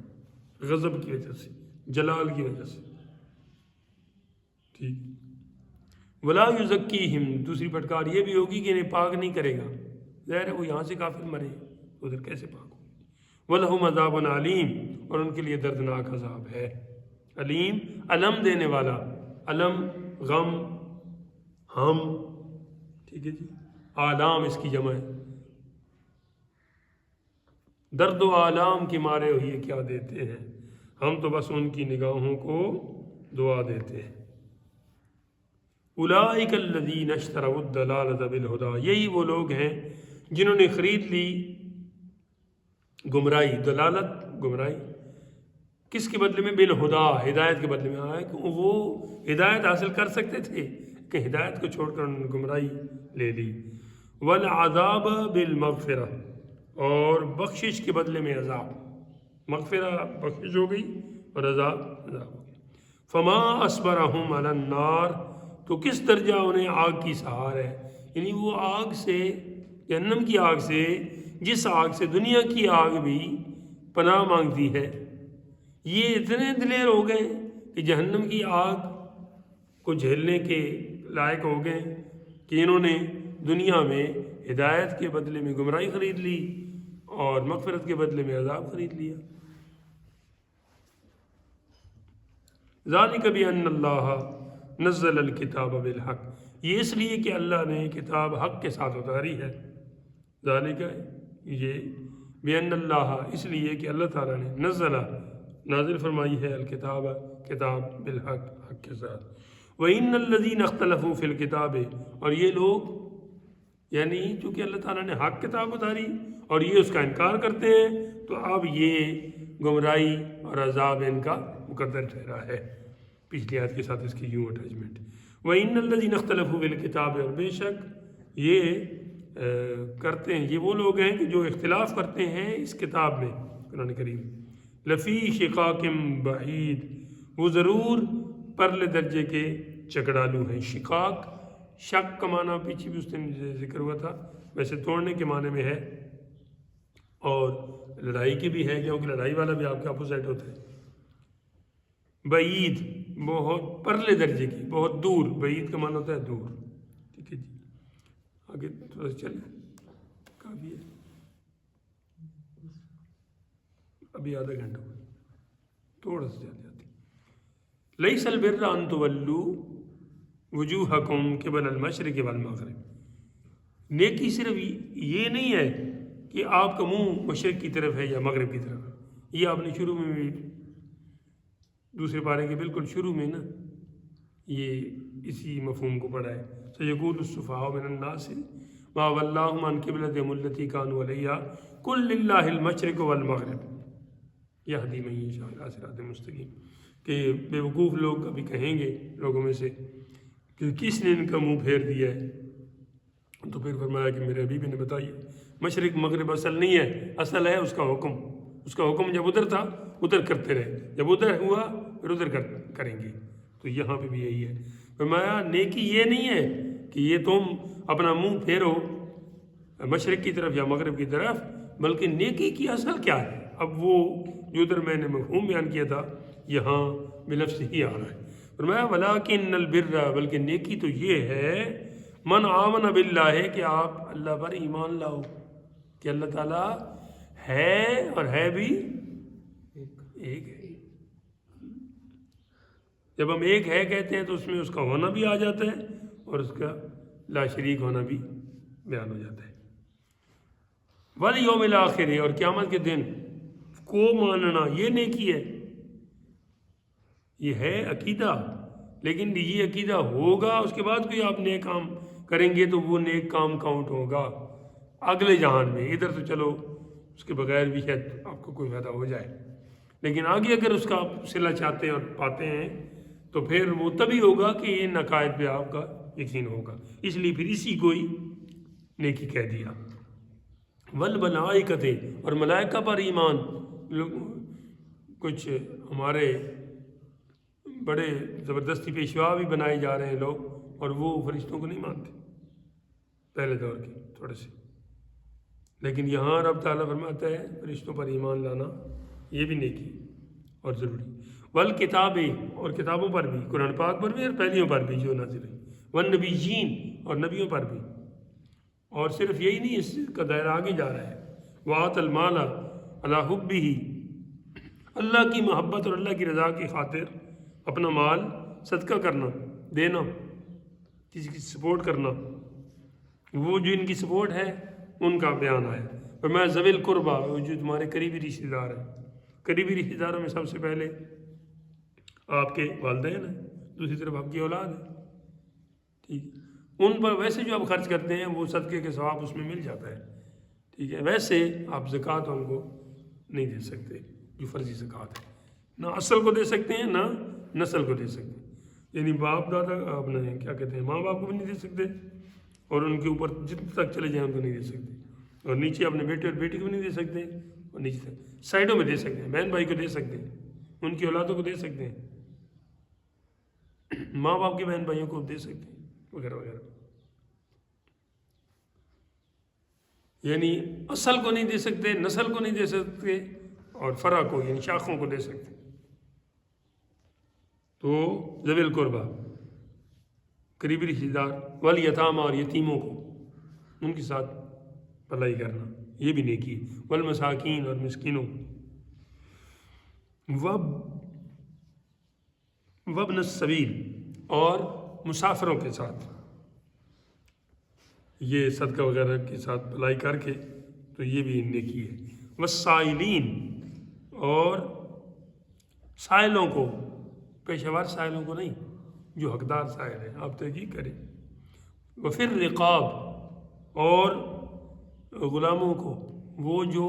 غضب کی وجہ سے، جلال کی وجہ سے. ٹھیک. ولا یزکیہم، دوسری پھٹکار یہ بھی ہوگی کہ انہیں پاک نہیں کرے گا. ظاہر ہے وہ یہاں سے کافر مرے ادھر کیسے پاک ہو. وَلَهُمْ عَذَابٌ عَلِيمٌ، اور ان کے لیے دردناک عذاب ہے. علیم، علم دینے والا، علم غم، ہم، ٹھیک ہے جی، آلام اس کی جمع ہے. درد و آلام کی مارے ہوئے کیا دیتے ہیں، ہم تو بس ان کی نگاہوں کو دعا دیتے ہیں. اولئک الذین اشتروا الضلالۃ بالہدی، یہی وہ لوگ ہیں جنہوں نے خرید لی گمراہی. دلالت گمراہی کس کے بدلے میں؟ بالہدا، ہدایت کے بدلے میں. آیا کہ وہ ہدایت حاصل کر سکتے تھے کہ ہدایت کو چھوڑ کر انہوں نے گمراہی لے لی. والعذاب بالمغفرہ، اور بخشش کے بدلے میں عذاب. مغفرہ بخشش ہو گئی اور عذاب ہو گئی. فما اصبرہم علی النار، تو کس درجہ انہیں آگ کی سہار ہے. یعنی وہ آگ سے، جہنم کی آگ سے، جس آگ سے دنیا کی آگ بھی پناہ مانگتی ہے، یہ اتنے دلیر ہو گئے کہ جہنم کی آگ کو جھیلنے کے لائق ہو گئے کہ انہوں نے دنیا میں ہدایت کے بدلے میں گمراہی خرید لی اور مغفرت کے بدلے میں عذاب خرید لیا. ذالک بأن اللہ نزل الکتاب بالحق، یہ اس لیے کہ اللہ نے کتاب حق کے ساتھ اتاری ہے. ذالک، یہ بأن اللہ، اس لیے کہ اللہ تعالیٰ نے نزل، نازل فرمائی ہے، الکتاب، کتاب، بالحق، حق کے ساتھ. وَإِنَّ الَّذِينَ اخْتَلَفُوا فِي الْكِتَابِ، اور یہ لوگ، یعنی چونکہ اللہ تعالیٰ نے حق کتاب اتاری اور یہ اس کا انکار کرتے ہیں، تو اب یہ گمراہی اور عذاب ان کا مقدر ٹھہرا ہے. پچھلی آیت کے ساتھ اس کی یوں اٹیچمنٹ. وَإِنَّ الَّذِينَ اخْتَلَفُوا فِي الْكِتَابِ، اور بے شک یہ کرتے ہیں، یہ وہ لوگ ہیں کہ جو اختلاف کرتے ہیں اس کتاب میں، قرآن کریم. لفی شقاق بعید، وہ ضرور پرلے درجے کے چکڑالو ہیں. شقاق، شک کا معنی پیچھے بھی اس نے ذکر ہوا تھا، ویسے توڑنے کے معنی میں ہے، اور لڑائی کی بھی ہے، کیونکہ لڑائی والا بھی آپ کے اپوزٹ ہوتا ہے. بعید، بہت پرلے درجے کی، بہت دور. بعید کا معنی ہوتا ہے دور. ٹھیک ہے جی، آگے تھوڑا سا چلیں، کافی ہے، ابھی آدھا گھنٹہ ہوا، تھوڑا سا چل جاتے. لیس البر ان تولوا وجوہکم قبل المشرق والمغرب، نیکی صرف یہ نہیں ہے کہ آپ کا منہ مشرق کی طرف ہے یا مغرب کی طرف ہے. یہ آپ نے شروع میں بھی دوسرے پارے کے بالکل شروع میں نا یہ اسی مفہوم کو پڑھا ہے. سیقول السفہاء من الناس ما ولاہم عن قبلتہم التی کانوا علیہا قل للہ المشرق والمغرب یہدی من یشاء الی صراط مستقیم. کہ بے وقوف لوگ کبھی کہیں گے لوگوں میں سے کہ کس نے ان کا منہ پھیر دیا ہے، تو پھر فرمایا کہ میرے حبیب نے بتائی مشرق مغرب اصل نہیں ہے، اصل ہے اس کا حکم. اس کا حکم جب ادھر تھا ادھر کرتے رہے، جب ادھر ہوا پھر ادھر کریں گے. تو یہاں پہ بھی یہی ہے. فرمایا نیکی یہ نہیں ہے کہ یہ تم اپنا منہ پھیرو مشرق کی طرف یا مغرب کی طرف، بلکہ نیکی کی اصل کیا ہے. اب وہ جو ادھر میں نے مفہوم بیان کیا تھا یہاں بلفظ ہی آ رہا ہے. فرمایا ولیکن البر، بلکہ نیکی تو یہ ہے من آمن باللہ، کہ آپ اللہ پر ایمان لاؤ کہ اللہ تعالیٰ ہے اور ہے بھی ایک ہے. جب ہم ایک ہے کہتے ہیں تو اس میں اس کا ہونا بھی آ جاتا ہے اور اس کا لا شریک ہونا بھی بیان ہو جاتا ہے. والیوم الآخر، اور قیامت کے دن کو ماننا یہ نیکی ہے. یہ ہے عقیدہ، لیکن یہ عقیدہ ہوگا اس کے بعد کوئی آپ نیک کام کریں گے تو وہ نیک کام کاؤنٹ ہوگا اگلے جہان میں. ادھر تو چلو اس کے بغیر بھی شاید آپ کو کوئی فائدہ ہو جائے، لیکن آگے اگر اس کا آپ صلہ چاہتے ہیں اور پاتے ہیں تو پھر وہ تبھی ہوگا کہ ان عقائد پہ آپ کا یقین ہوگا. اس لیے پھر اسی کو ہی نیکی کہہ دیا. والملائکۃ، اور ملائکہ پر ایمان. کچھ ہمارے بڑے زبردستی پیشوا بھی بنائے جا رہے ہیں لوگ، اور وہ فرشتوں کو نہیں مانتے. پہلے دور کی تھوڑے سے. لیکن یہاں رب تعالیٰ فرماتا ہے فرشتوں پر ایمان لانا یہ بھی نیکی اور ضروری. والکتابیں، اور کتابوں پر بھی، قرآن پاک پر بھی اور پہلیوں پر بھی جو نازل ہوئی. والنبیین، اور نبیوں پر بھی. اور صرف یہی نہیں، اس کا دائرہ آگے جا رہا ہے. وآت المال علی حبہ، اللہ کی محبت اور اللہ کی رضا کی خاطر اپنا مال صدقہ کرنا، دینا، کسی کی سپورٹ کرنا. وہ جو ان کی سپورٹ ہے ان کا بیان آیا. اور میں ذوی القربہ، وہ جو تمہارے قریبی رشتہ دار ہیں. قریبی رشتہ داروں میں سب سے پہلے آپ کے والدین ہیں، دوسری طرف آپ کی اولاد ہے. ٹھیک ہے، ان پر ویسے جو آپ خرچ کرتے ہیں وہ صدقے کے ثواب اس میں مل جاتا ہے. ٹھیک ہے، ویسے آپ زکوٰۃ ان کو نہیں دے سکتے جو فرضی زکوٰۃ ہے. نہ اصل کو دے سکتے ہیں نہ نسل کو دے سکتے ہیں. یعنی باپ دادا اپنے کیا کہتے ہیں ماں باپ کو بھی نہیں دے سکتے، اور ان کے اوپر جتنے تک چلے جائیں ان کو نہیں دے سکتے. اور نیچے اپنے بیٹے اور بیٹی کو بھی نہیں دے سکتے، اور نیچے تک سائڈوں میں دے سکتے ہیں. بہن بھائی کو دے سکتے ہیں، ان کی اولادوں کو دے سکتے ہیں، ماں باپ کے بہن بھائیوں کو دے سکتے ہیں، وغیرہ وغیرہ. یعنی اصل کو نہیں دے سکتے، نسل کو نہیں دے سکتے، اور فرع کو یعنی شاخوں کو دے سکتے. تو ذوی القربہ، قریبی رشتہ دار، والیتامى، اور یتیموں کو ان کے ساتھ بھلائی کرنا یہ بھی نیکی ہے. والمساکین، اور مسکینوں. وابن السبیل، اور مسافروں کے ساتھ یہ صدقہ وغیرہ کے ساتھ بھلائی کر کے تو یہ بھی نیکی ہے. والسائلین، اور سائلوں کو، پیشہ ور سائلوں کو نہیں، جو حقدار سائل ہیں آپ تحقیق کریں. وفی الرقاب، اور غلاموں کو، وہ جو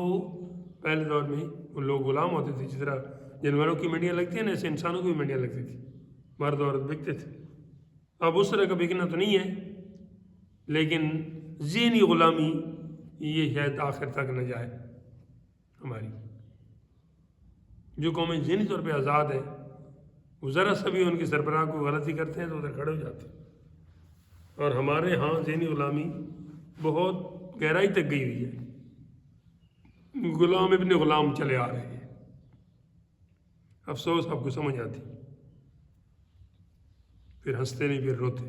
پہلے دور میں وہ لوگ غلام ہوتے تھے. جس طرح جانوروں کی منڈیاں لگتی ہیں نا، ایسے انسانوں کی بھی منڈیاں لگتی تھی، مرد عورت بکتے تھے. اب اس طرح کا بکنا تو نہیں ہے، لیکن ذہنی غلامی یہ شاید آخر تک نہ جائے. ہماری جو قومیں ذہنی طور پہ آزاد ہیں وہ ذرا سا بھی ان کے سربراہ کو غلطی کرتے ہیں تو ادھر کھڑے ہو جاتے ہیں. اور ہمارے ہاں ذہنی غلامی بہت گہرائی تک گئی ہوئی ہے. غلام ابن غلام چلے آ رہے ہیں. افسوس آپ کو سمجھ آتی، پھر ہنستے نہیں پھر روتے.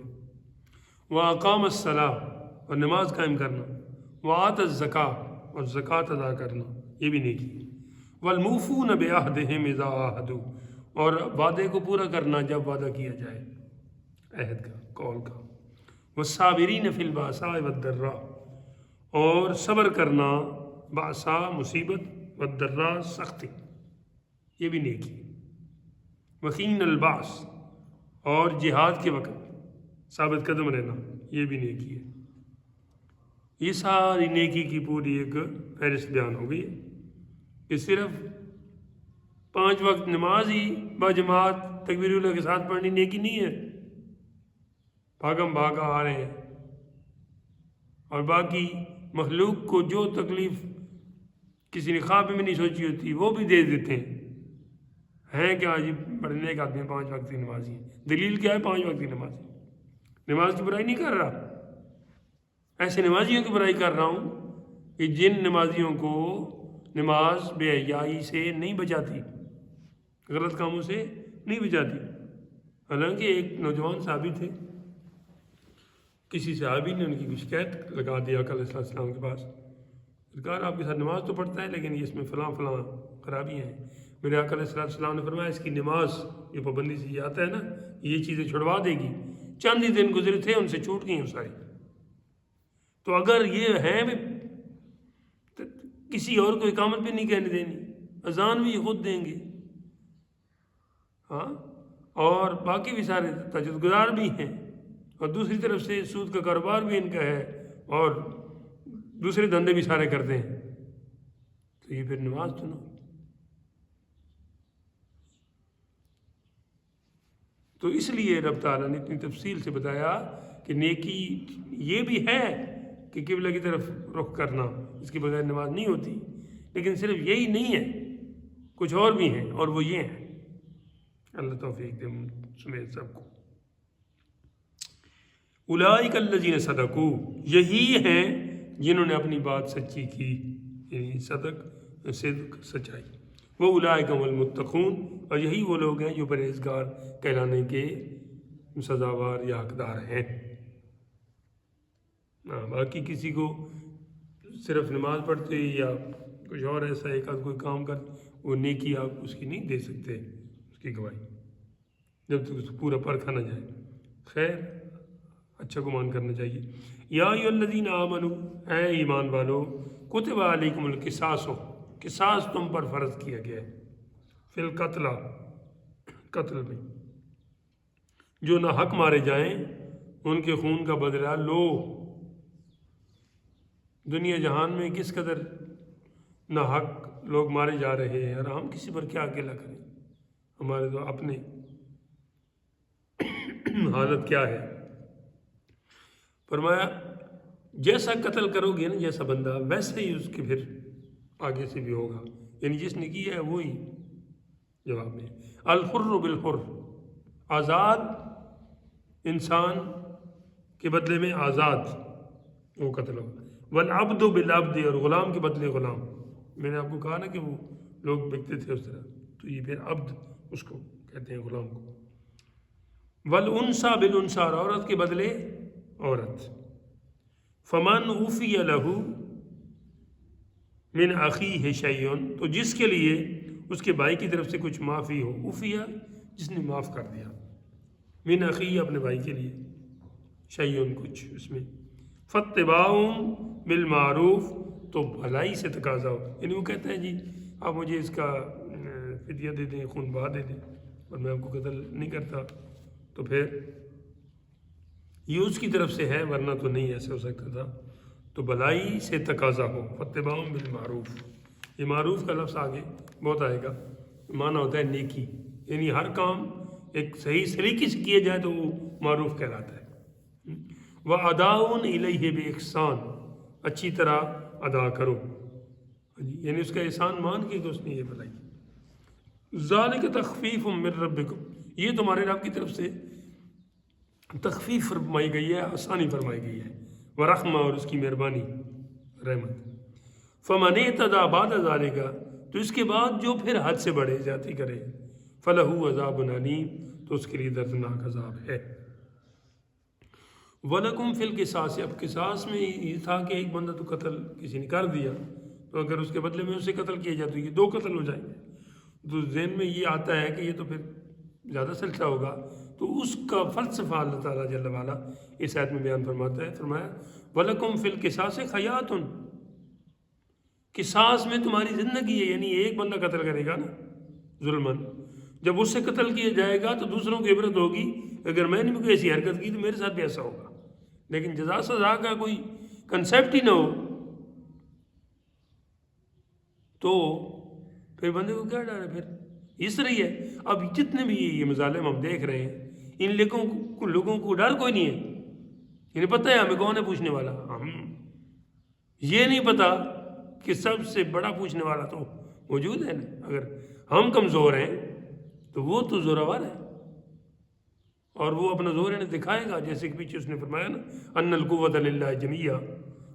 وَأَقَامَ الصَّلَاةَ، اور نماز قائم کرنا. وَآتَ الزَّكَاةَ، اور زکوٰۃ ادا کرنا یہ بھی نیکی. وَالْمُوفُونَ بِعَهْدِهِمْ إِذَا عَاهَدُوا، اور وعدے کو پورا کرنا جب وعدہ کیا جائے، عہد کا، قول کا. وَالصَّابِرِينَ فِي الْبَأْسَاءِ وَالضَّرَّاءِ، اور صبر کرنا بأسا مصیبت، والضراء سختی یہ بھی نیکی. وحین البعث، اور جہاد کے وقت ثابت قدم رہنا یہ بھی نیکی ہے. یہ ساری نیکی کی پوری ایک فہرست بیان ہو گئی ہے کہ صرف 5 وقت نماز ہی باجماعت تکبیر اللہ کے ساتھ پڑھنی نیکی نہیں ہے. بھاگم بھاگا آ رہے ہیں اور باقی مخلوق کو جو تکلیف کسی نے خواب میں نہیں سوچی ہوتی وہ بھی دے دیتے ہیں کیا جی پڑھنے ایک آدمی 5 وقت کی نمازی ہیں. دلیل کیا ہے 5 وقت کی نمازی؟ نماز کی برائی نہیں کر رہا، ایسے نمازیوں کی برائی کر رہا ہوں کہ جن نمازیوں کو نماز بے حیائی سے نہیں بچاتی، غلط کاموں سے نہیں بچاتی. حالانکہ ایک نوجوان صحابی تھے، کسی صحابی نے ان کی شکایت لگا دیا آقا علیہ السلام کے پاس. سرکار آپ کے ساتھ نماز تو پڑھتا ہے لیکن اس میں فلاں فلاں خرابیاں ہیں. میرے آقا علیہ السلام نے فرمایا اس کی نماز یہ پابندی سے یہ آتا ہے نا یہ چیزیں چھڑوا دے گی. چند ہی دن گزرے تھے ان سے چھوٹ گئی ساری. تو اگر یہ ہے تو کسی اور کو اقامت بھی نہیں کہنے دینی، اذان بھی خود دیں گے، ہاں، اور باقی بھی سارے تہجد گزار بھی ہیں، اور دوسری طرف سے سود کا کاروبار بھی ان کا ہے اور دوسرے دھندے بھی سارے کرتے ہیں. تو یہ پھر نماز چنو. تو اس لیے رب تعالیٰ نے اتنی تفصیل سے بتایا کہ نیکی یہ بھی ہے کہ قبلہ کی طرف رخ کرنا، اس کے بغیر نماز نہیں ہوتی. لیکن صرف یہی نہیں ہے، کچھ اور بھی ہیں، اور وہ یہ ہیں. اللہ توفیق دے سمیت سب کو. اولئک الذین صدقوا، یہی ہیں جنہوں نے اپنی بات سچی کی، یعنی صدق سچائی، وہ اولئک هم المتقون، اور یہی وہ لوگ ہیں جو پرہیزگار کہلانے کے سزاوار یا حقدار ہیں۔ باقی کسی کو صرف نماز پڑھتے یا کچھ اور ایسا ایک آدھ کوئی کام کر، وہ نیکی آپ اس کی نہیں دے سکتے، اس کی گواہی، جب تک اس کو پورا پرکھا نہ جائے۔ خیر، اچھا گمان کرنا چاہیے۔ یا ایھا الذین آمنوا، اے ایمان والو، کتب علیکم القصاص، قصاص تم پر فرض کیا گیا ہے، فی القتل، قتل میں، جو نہ حق مارے جائیں ان کے خون کا بدلہ لو۔ دنیا جہان میں کس قدر نہ حق لوگ مارے جا رہے ہیں، اور ہم کسی پر کیا اکیلا کریں، ہمارے تو اپنے حالت کیا ہے۔ فرمایا جیسا قتل کرو گے نا جیسا بندہ، ویسے ہی اس کے پھر آگے سے بھی ہوگا، یعنی جس نے کیا ہے وہی جواب میں۔ الحر بالحر، آزاد انسان کے بدلے میں آزاد وہ قتل ہوگا، والعبد بالعبد، اور غلام کے بدلے غلام۔ میں نے آپ کو کہا نا کہ وہ لوگ بکتے تھے اس طرح، تو یہ پھر عبد اس کو کہتے ہیں، غلام کو۔ والانثى بالانثى، اور عورت کے بدلے عورت۔ فمن عفی لہ من اخیہ شیء، تو جس کے لیے اس کے بھائی کی طرف سے کچھ معافی ہو، عفیہ جس نے معاف کر دیا، من اخیہ اپنے بھائی کے لیے، شیء کچھ اس میں، فاتباع بالمعروف، تو بھلائی سے تقاضا ہو، یعنی وہ کہتے ہیں جی آپ مجھے اس کا فدیہ دے دیں، خون بہا دے دیں، اور میں آپ کو قتل نہیں کرتا، تو پھر یہ اس کی طرف سے ہے، ورنہ تو نہیں ایسے ہو سکتا تھا، تو بھلائی سے تقاضا ہو۔ فاتباع بالمعروف، یہ معروف کا لفظ آگے بہت آئے گا، معنی ہوتا ہے نیکی، یعنی ہر کام ایک صحیح سلیقے سے کیے جائے تو وہ معروف کہلاتا ہے۔ وَأَدَاءٌ إِلَيْهِ بِإِحْسَانٍ، اچھی طرح ادا کرو، یعنی اس کا احسان مان کے کہ اس نے یہ بھلائی۔ ذَلِكَ تَخْفِيفٌ مِّن رَبِّكُمْ، یہ تمہارے رب کی طرف سے تخفیف فرمائی گئی ہے، آسانی فرمائی گئی ہے، ورحمہ، اور اس کی مہربانی، رحمت۔ فَمَنِ اعْتَدَىٰ بَعْدَ ذَلِكَ، تو اس کے بعد جو پھر حد سے بڑھے، زیادتی کرے، فَلَهُ عَذَابٌ أَلِيمٌ، تو اس کے لیے دردناک عذاب ہے۔ وَلَكُمْ فِي الْقِصَاصِ، اب قصاص میں یہ تھا کہ ایک بندہ تو قتل کسی نے کر دیا، تو اگر اس کے بدلے میں اسے قتل کیا جائے تو یہ دو قتل ہو جائیں گے، تو ذہن میں یہ آتا ہے کہ یہ تو پھر زیادہ سلسلہ ہوگا، تو اس کا فلسفہ اللہ تعالیٰ جل وعلا اس آیت میں بیان فرماتا ہے۔ فرمایا وَلَكُمْ فِي الْقِصَاصِ حَيَاتٌ، قصاص میں تمہاری زندگی ہے، یعنی ایک بندہ قتل کرے گا نا ظلماً، جب اس سے قتل کیا جائے گا تو دوسروں کی عبرت ہوگی، اگر میں نے بھی کوئی ایسی حرکت کی تو میرے ساتھ بھی ایسا ہوگا، لیکن جزا سزا کا کوئی کنسیپٹ ہی نہ ہو تو پھر بندے کو کیا ڈر ہے؟ پھر اس طرح ہی ہے۔ اب جتنے بھی یہ مظالم ہم دیکھ رہے ہیں، ان لوگوں کو ڈر کوئی نہیں ہے، انہیں پتہ ہے ہمیں کون ہے پوچھنے والا، ہم یہ نہیں پتہ کہ سب سے بڑا پوچھنے والا تو موجود ہے نا، اگر ہم کمزور ہیں تو وہ تو زوراور ہے، اور وہ اپنا زور انہیں دکھائے گا، جیسے کہ پیچھے اس نے فرمایا نا ان القوۃ للہ جمیعا،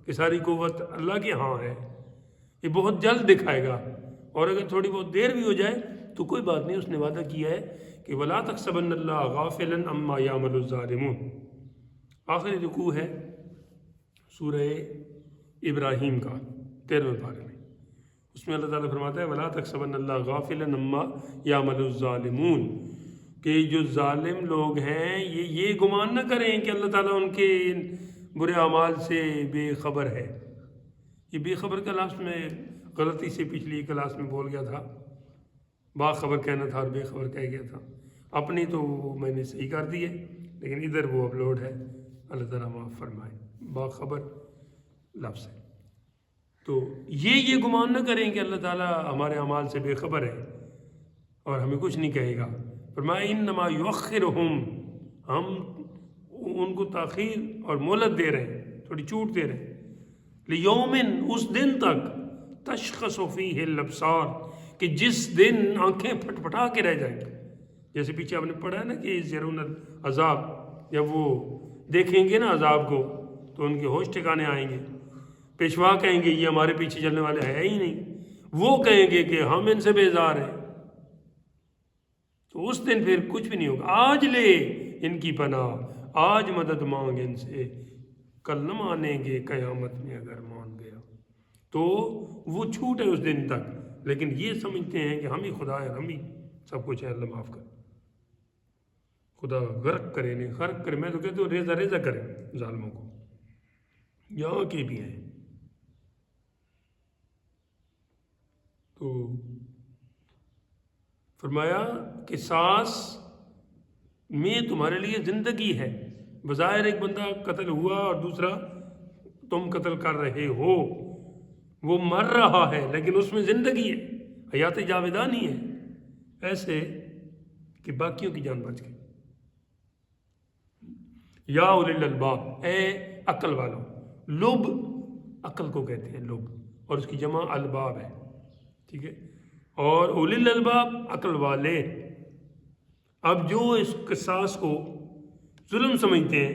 کہ ساری قوت اللہ کے ہاں ہے، یہ بہت جلد دکھائے گا، اور اگر تھوڑی بہت دیر بھی ہو جائے تو کوئی بات نہیں، اس نے وعدہ کیا ہے کہ وَلَا تَحْسَبَنَّ اللَّهَ غَافِلًا عَمَّا يَعْمَلُ الظَّالِمُونَ۔ آخری رکوع ہے سورہ ابراہیم کا 13ویں پارے میں، اس میں اللہ تعالیٰ فرماتا ہے وَلَا تَحْسَبَنَّ اللَّهَ غَافِلًا عَمَّا يَعْمَلُ الظَّالِمُونَ، کہ جو ظالم لوگ ہیں یہ گمان نہ کریں کہ اللہ تعالیٰ ان کے برے اعمال سے بے خبر ہے۔ یہ بے خبر کا لفظ میں غلطی سے پچھلی کلاس میں بول گیا تھا، باخبر کہنا تھا اور بے خبر کہہ گیا تھا، اپنی تو میں نے صحیح کر دی ہے، لیکن ادھر وہ اپلوڈ ہے، اللہ تعالیٰ معاف فرمائے، باخبر لفظ ہے۔ تو یہ گمان نہ کریں کہ اللہ تعالیٰ ہمارے اعمال سے بے خبر ہے اور ہمیں کچھ نہیں کہے گا۔ فرمایا انما یؤخرہم، ہم ان کو تاخیر اور مہلت دے رہے ہیں، تھوڑی چھوٹ دے رہے ہیں، لیومن، اس دن تک، تشخص فیہ الابصار، کہ جس دن آنکھیں پھٹ پھٹا کے رہ جائیں گی، جیسے پیچھے آپ نے پڑھا ہے نا کہ یرون العذاب، جب وہ دیکھیں گے نا عذاب کو تو ان کے ہوش ٹھکانے آئیں گے. پیشوا کہیں گے یہ ہمارے پیچھے چلنے والے ہیں ہی نہیں. وہ کہیں گے کہ ہم ان سے بیزار ہیں. تو اس دن پھر کچھ بھی نہیں ہوگا. آج لے ان کی پناہ، آج مدد مانگ ان سے، کل نہ مانیں گے قیامت میں اگر مان گیا. تو وہ چھوٹ ہے اس دن تک، لیکن یہ سمجھتے ہیں کہ ہم ہی خدا ہے، ہم ہی سب کچھ ہے. اللہ معاف کر، خدا غرق کرے نہیں غرق کرے. میں تو کہتا ہوں ریزہ ریزہ کرے ظالموں کو، یہاں کے بھی ہیں. تو فرمایا کہ قصاص میں تمہارے لیے زندگی ہے. بظاہر ایک بندہ قتل ہوا اور دوسرا تم قتل کر رہے ہو، وہ مر رہا ہے لیکن اس میں زندگی ہے، حیات جاویدانی ہے. ایسے کہ باقیوں کی جان بچ گئی. یا اولی الالباب، اے عقل والوں. لب عقل کو کہتے ہیں، لب، اور اس کی جمع الباب ہے. ٹھیک ہے، اور اولی الالباب عقل والے. اب جو اس قصاص کو ظلم سمجھتے ہیں،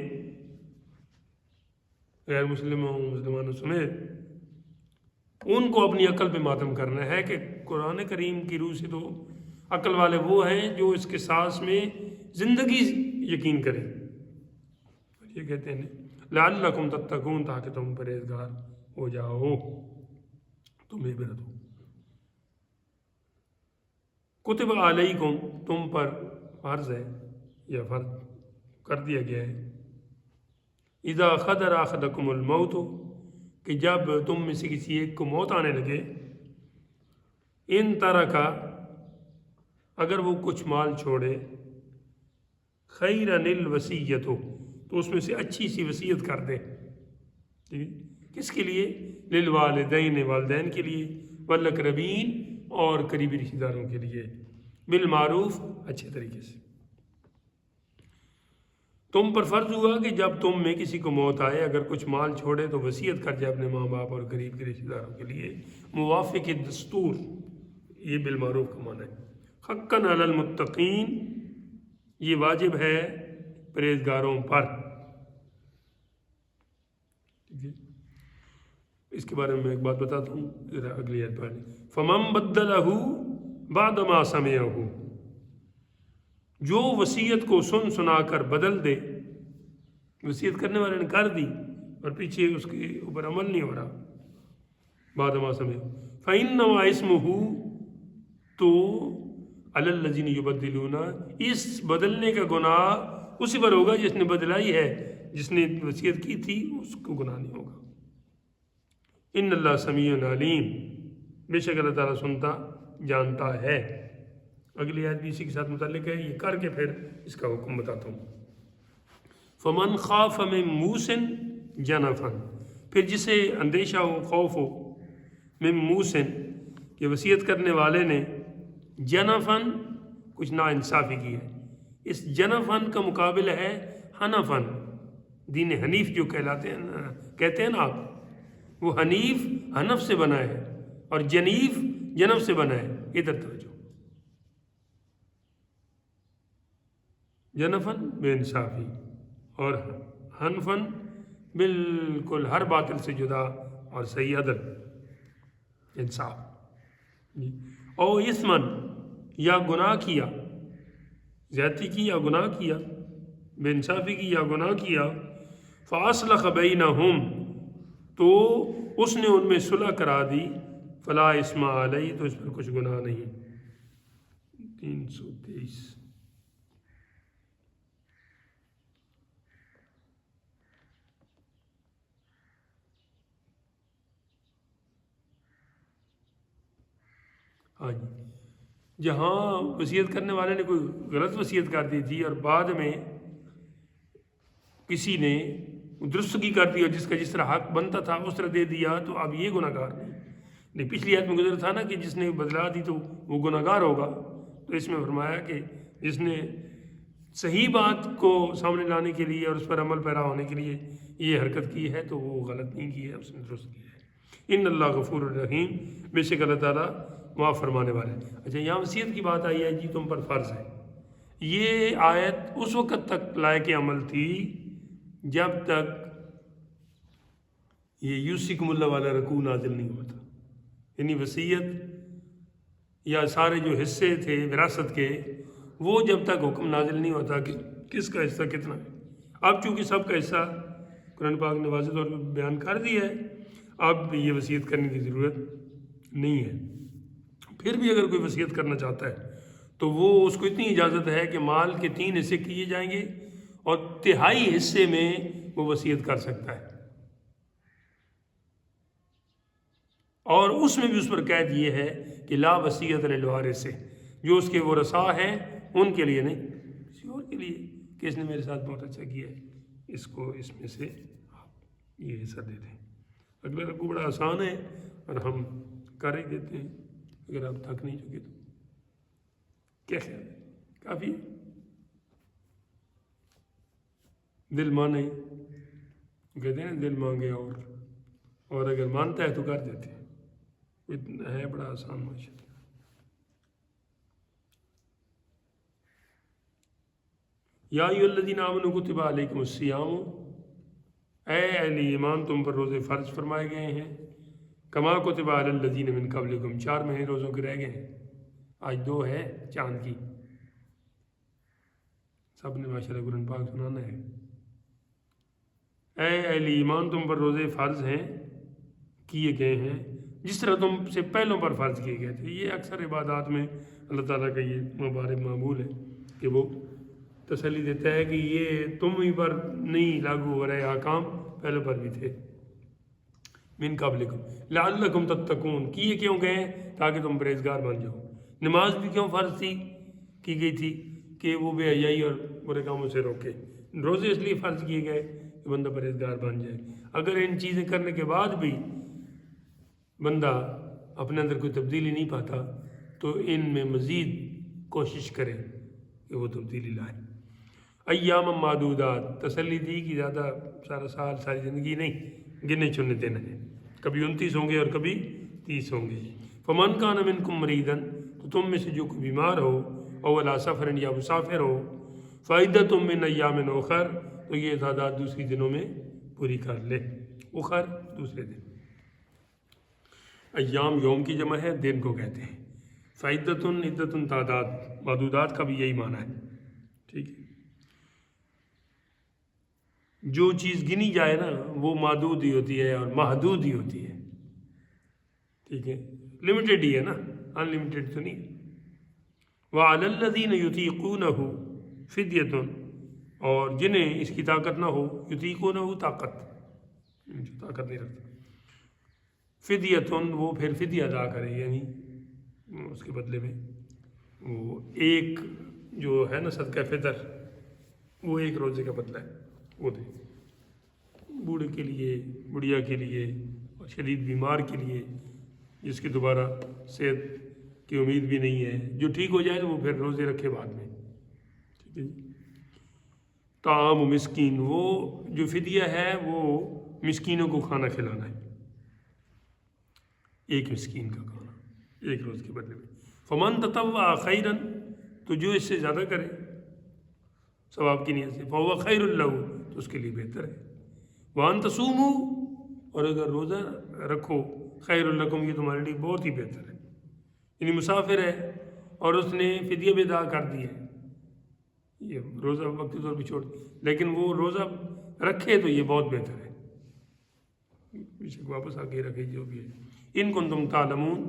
غیر مسلمانوں سمیت، ان کو اپنی عقل پہ ماتم کرنا ہے. کہ قرآن کریم کی روح سے تو عقل والے وہ ہیں جو اس قصاص میں زندگی یقین کریں. یہ کہتے ہیں لعلکم تتقون، تاکہ تم پرہیزگار ہو جاؤ، تمہیں عبرت ہو. کتب علیکم، تم پر فرض ہے یا فرض کر دیا گیا ہے. اذا حضر احدکم الموت، کہ جب تم میں سے کسی ایک کو موت آنے لگے، ان ترکا، اگر وہ کچھ مال چھوڑے، خیرن الوصیۃ، تو اس میں سے اچھی سی وصیت کر دے. کس کے لیے؟ للوالدین، والدین کے لیے، والاقربین، اور قریبی رشتہ داروں کے لیے، بالمعروف، اچھے طریقے سے. تم پر فرض ہوا کہ جب تم میں کسی کو موت آئے، اگر کچھ مال چھوڑے تو وصیت کر جائے اپنے ماں باپ اور قریب کے رشتہ داروں کے لیے، موافق دستور. یہ بالمعروف کا معنی ہے. حقاً علی المتقین، یہ واجب ہے پرہیزگاروں پر. اس کے بارے میں ایک بات بتاتا ہوں، ذرا اگلی آیت پڑھ لیں. فمن بدلہ بعد ما سمعہ، جو وصیت کو سن سنا کر بدل دے، وصیت کرنے والے نے کر دی اور پیچھے اس کے اوپر عمل نہیں ہو رہا، بعد ما سمعہ، فإنما اسمہ، تو علی الذین یبدلون، اس بدلنے کا گناہ اسی پر ہوگا جس نے بدلائی ہے. جس نے وصیت کی تھی اس کو گناہ نہیں ہوگا. ان اللہ سمیع علیم، بے شک اللہ تعالیٰ سنتا جانتا ہے. اگلی آیت بھی اسی کے ساتھ متعلق ہے، یہ کر کے پھر اس کا حکم بتاتا ہوں. فمن خاف من موص جنفا، پھر جسے اندیشہ ہو، خوف ہو، من موص، کہ وصیت کرنے والے نے جنفن، کچھ ناانصافی کی ہے. اس جنفن کا مقابل ہے حنفن. دین حنیف جو کہتے ہیں نا آپ، وہ حنیف حنف سے بنا ہے اور جنیف جنف سے بنا ہے. ادھر توجہ. جنفن بے انصافی اور حنفن بالکل ہر باطل سے جدا اور صحیح عدل، انصاف. او اسمن، یا گناہ کیا، زیادتی کی یا گناہ کیا، بے انصافی کی یا گناہ کیا، فاصلح بینہم، تو اس نے ان میں صلح کرا دی، فلا اسم علیہ، تو اس پر کچھ گناہ نہیں. 323. ہاں جی، جہاں وصیت کرنے والے نے کوئی غلط وصیت کر دی تھی اور بعد میں کسی نے درستگی کر دی اور جس کا جس طرح حق بنتا تھا اس طرح دے دیا، تو اب یہ گناہ گار نہیں. پچھلی آیت میں گزر تھا نا کہ جس نے بدلا دی تو وہ گناہ گار ہوگا. تو اس میں فرمایا کہ جس نے صحیح بات کو سامنے لانے کے لیے اور اس پر عمل پیرا ہونے کے لیے یہ حرکت کی ہے تو وہ غلط نہیں کی ہے، اس نے درست کی ہے. ان اللہ غفور الرحیم، بے شک اللہ تعالیٰ معاف فرمانے والے. اچھا، یہاں وصیت کی بات آئی ہے جی تم پر فرض ہے. یہ آیت اس وقت تک لائق عمل تھی جب تک یہ یوسیکم اللہ والا رکوع نازل نہیں ہوتا، یعنی وصیت یا سارے جو حصے تھے وراثت کے، وہ جب تک حکم نازل نہیں ہوتا کہ کس کا حصہ کتنا ہے۔ اب چونکہ سب کا حصہ قرآن پاک نے واضح طور پر بیان کر دیا ہے، اب یہ وصیت کرنے کی ضرورت نہیں ہے۔ پھر بھی اگر کوئی وصیت کرنا چاہتا ہے تو وہ اس کو اتنی اجازت ہے کہ مال کے 3 حصے کیے جائیں گے اور 1/3 حصے میں وہ وصیت کر سکتا ہے، اور اس میں بھی اس پر قید یہ ہے کہ لا وصیت للوارث سے، جو اس کے ورثاء ہیں ان کے لیے نہیں، کسی اور کے لیے کہ اس نے میرے ساتھ بہت اچھا کیا ہے، اس کو اس میں سے آپ یہ حصہ دے دیں۔ اگلا رکوع بڑا آسان ہے اور ہم کر ہی دیتے ہیں، اگر آپ تھک نہیں چکے تو کیا خیال ہے؟ کافی دل مانے، کہتے ہیں دل مانگے اور اگر مانتا ہے تو کر دیتے ہیں، اتنا ہے بڑا آسان ماشاء اللہ۔ یا ایھا الذین آمنوا کتب علیکم الصیام، اے اہل ایمان تم پر روزے فرض فرمائے گئے ہیں، کما کتب علی الذین من قبلکم، 4 مہینے روزوں کے رہ گئے ہیں، آج 2 ہے چاند کی، سب نے ماشاءاللہ قرآن پاک سنانا ہے۔ اے اہل ایمان تم پر روزے فرض ہیں، کیے گئے ہیں جس طرح تم سے پہلوں پر فرض کیے گئے تھے۔ یہ اکثر عبادات میں اللہ تعالیٰ کا یہ مبارک معمول ہے کہ وہ تسلی دیتا ہے کہ یہ تم ہی پر نہیں لاگو ہو رہے احکام، پہلے پر بھی تھے۔ من قبلکم لعلکم تتقون، کیے کیوں گئے؟ تاکہ تم پرہیزگار بن جاؤ۔ نماز بھی کیوں فرض تھی کی گئی تھی؟ کہ وہ بے حیائی اور برے کاموں سے روکے۔ روزے اس لیے فرض کیے گئے کہ بندہ پرہیزگار بن جائے۔ اگر ان چیزیں کرنے کے بعد بھی بندہ اپنے اندر کوئی تبدیلی نہیں پاتا تو ان میں مزید کوشش کرے کہ وہ تبدیلی لائے۔ ایام معدودات، تسلی دی کہ زیادہ سارا سال ساری زندگی نہیں، گنے چنے دن ہیں، کبھی 29 ہوں گے اور کبھی 30 ہوں گے۔ فمن کان منکم مریضا، تو تم میں سے جو کوئی بیمار ہو، او علی سفر، یا مسافر ہو، فعدۃ من ایام اخر، تو یہ تعداد دوسری دنوں میں پوری کر لے۔ اخر دوسرے دن، ایام یوم کی جمع ہے، دن کو کہتے ہیں۔ فعدۃ عدۃ تعداد، معدودات کا بھی یہی معنی ہے، ٹھیک ہے۔ جو چیز گنی جائے نا وہ معدود ہی ہوتی ہے اور محدود ہی ہوتی ہے، ٹھیک ہے، لمیٹڈ ہی ہے نا، ان لمیٹڈ تو نہیں۔ وعلی الذین یطیقونہ فدیۃ، اور جنہیں اس کی طاقت نہ ہو، یطیقونہ طاقت، جو طاقت نہیں رکھتا، فدیۃ وہ پھر فدیہ ادا کرے، یعنی اس کے بدلے میں وہ ایک جو ہے نا صدقہ فطر، وہ 1 روزے کا بدلہ ہے، وہ دے، بوڑھے کے لیے، بڑھیا کے لیے، اور شدید بیمار کے لیے جس کی دوبارہ صحت کی امید بھی نہیں ہے، جو ٹھیک ہو جائے تو وہ پھر روزے رکھے بعد میں، ٹھیک ہے۔ طعام مسکین، وہ جو فدیہ ہے وہ مسکینوں کو کھانا کھلانا ہے، 1 مسکین کا کھانا 1 روز کے بدلے میں۔ فمن تطوع خیرا، تو جو اس سے زیادہ کرے ثواب کی نیت سے، فهو خیر له، تو اس کے لیے بہتر ہے۔ وان تصوموا، اور اگر روزہ رکھو، خیر لکم، یہ تمہارے لیے بہت ہی بہتر ہے۔ یعنی مسافر ہے اور اس نے فدیہ بھی ادا کر دی ہے، یہ روزہ وقتی طور پہ چھوڑ، لیکن وہ روزہ رکھے تو یہ بہت بہتر ہے، بیشک واپس آ کے رکھے جو بھی ہے۔ ان کنتم تعلمون،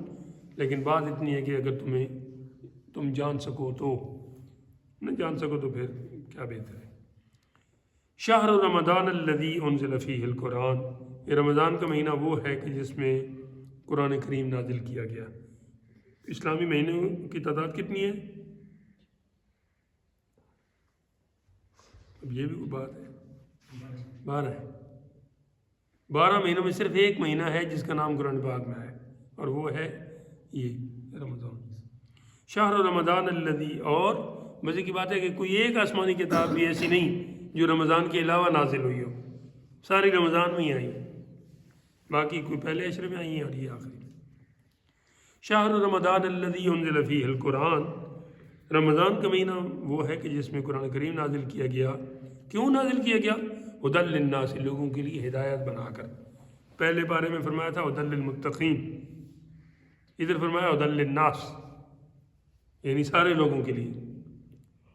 لیکن بات اتنی ہے کہ اگر تم جان سکو تو، نہ جان سکو تو پھر کیا بہتر ہے۔ شہر رمضان الذی انزل فیہ القرآن، یہ رمضان کا مہینہ وہ ہے کہ جس میں قرآن کریم نازل کیا گیا۔ اسلامی مہینوں کی تعداد کتنی ہے؟ اب یہ بھی کوئی بات ہے، 12 ہے۔ 12 مہینوں میں صرف 1 مہینہ ہے جس کا نام قرآن پاک میں ہے، اور وہ ہے یہ رمضان۔ شہر رمضان الذی، اور مزے کی بات ہے کہ کوئی ایک آسمانی کتاب بھی ایسی نہیں جو رمضان کے علاوہ نازل ہوئی ہو، ساری رمضان میں ہی آئی، باقی کوئی پہلے عشرے میں آئی ہیں اور یہ آخری۔ شہر رمضان الذی انزل فیہ القرآن، رمضان کا مہینہ وہ ہے کہ جس میں قرآن کریم نازل کیا گیا۔ کیوں نازل کیا گیا؟ ہدی للناس، لوگوں کے لیے ہدایت بنا کر. پہلے بارے میں فرمایا تھا ہدی للمتقین، ادھر فرمایا ہدی للناس، یعنی سارے لوگوں کے لیے.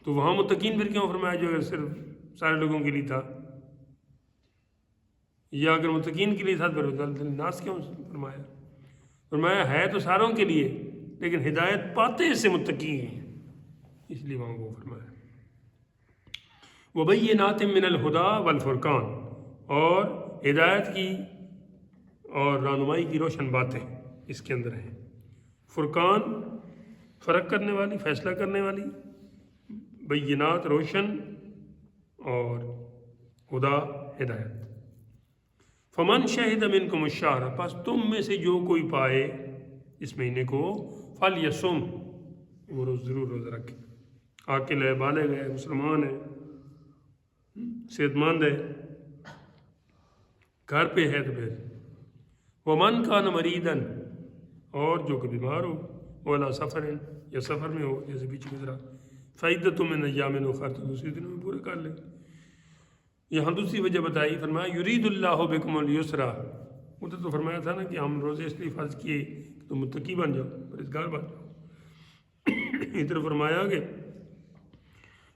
تو وہاں متقین پھر کیوں فرمایا جو اگر صرف سارے لوگوں کے لیے تھا، یا اگر متقین کے لیے تھا پھر ہدی للناس کیوں فرمایا؟ فرمایا ہے تو ساروں کے لیے لیکن ہدایت پاتے سے متقی ہیں، اس لیے وہاں وہ فرمایا. وبینات من الہدی والفرقان، اور ہدایت کی اور رہنمائی کی روشن باتیں اس کے اندر ہیں. فرقان فرق کرنے والی، فیصلہ کرنے والی، بینات روشن، اور ہدا ہدایت. فمن شہد منکم الشہر، پس تم میں سے جو کوئی پائے اس مہینے کو، فلیصم، وہ روز ضرور روزہ رکھے. عاقل ہے، بالغ ہے، مسلمان ہے، صحت مند ہے، گھر پہ ہے تو پھر. ومن کان مریضا، اور جو کہ بیمار ہو، ولا سفر، یا سفر میں ہو جیسے پیچھے گزرا، فعدۃ من ایام اخر، تو دوسرے دنوں میں پورے کر لے. یہاں دوسری وجہ بتائی، فرمایا یرید اللہ بکم اليسر، ادھر تو فرمایا تھا نا کہ ہم روزے اس لیے فرض کیے کہ تم متقی بن جاؤ، پرہیزگار بن جاؤ. ادھر فرمایا کہ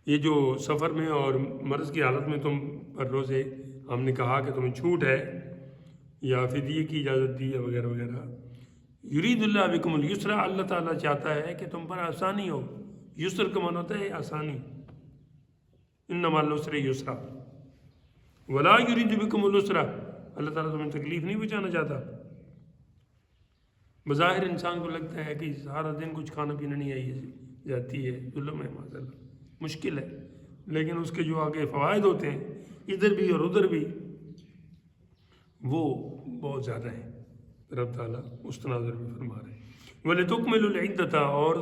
یہ جو سفر میں اور مرض کی حالت میں تم پر روزے، ہم نے کہا کہ تمہیں چھوٹ ہے یا فدیے کی اجازت دی یا وغیرہ وغیرہ. یرید اللہ بکم اليسر، اللہ تعالیٰ چاہتا ہے کہ تم پر آسانی ہو. یسر کا معنی ہوتا ہے آسانی، ان مع العسر یسرا. ولا یرید بکم العسر، اللہ تعالیٰ تمہیں تکلیف نہیں پہنچانا چاہتا. بظاہر انسان کو لگتا ہے کہ سارا دن کچھ کھانا پینا نہیں آئی جاتی ہے، ظلم ہے، معاذ اللہ، مشکل ہے، لیکن اس کے جو آگے فوائد ہوتے ہیں ادھر بھی اور ادھر بھی، وہ بہت زیادہ ہیں. رب تعالیٰ اس تناظر میں فرما رہے ہیں. وَلِتُكْمِلُوا الْعِدَّةَ، اور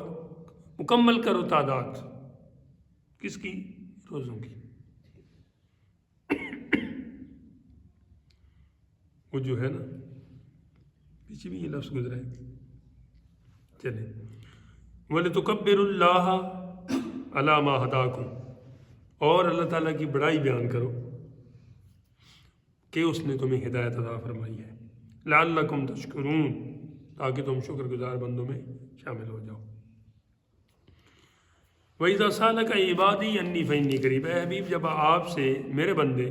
مکمل کرو تعداد کس کی؟ روزوں کی. وہ جو ہے نا پیچھے بھی یہ لفظ گزرا ہے، چلے. وَلِتُكَبِّرُوا اللَّهَ عَلَى مَا هَدَاكُمْ، اور اللہ تعالیٰ کی بڑائی بیان کرو کہ اس نے تمہیں ہدایت عطا فرمائی ہے. لعلکم تشکرون، تاکہ تم شکر گزار بندوں میں شامل ہو جاؤ. وَإِذَا سَأَلَكَ عِبَادِي أَنِّي فَإِنِّي قَرِيبٌ، اے حبیب جب آپ سے میرے بندے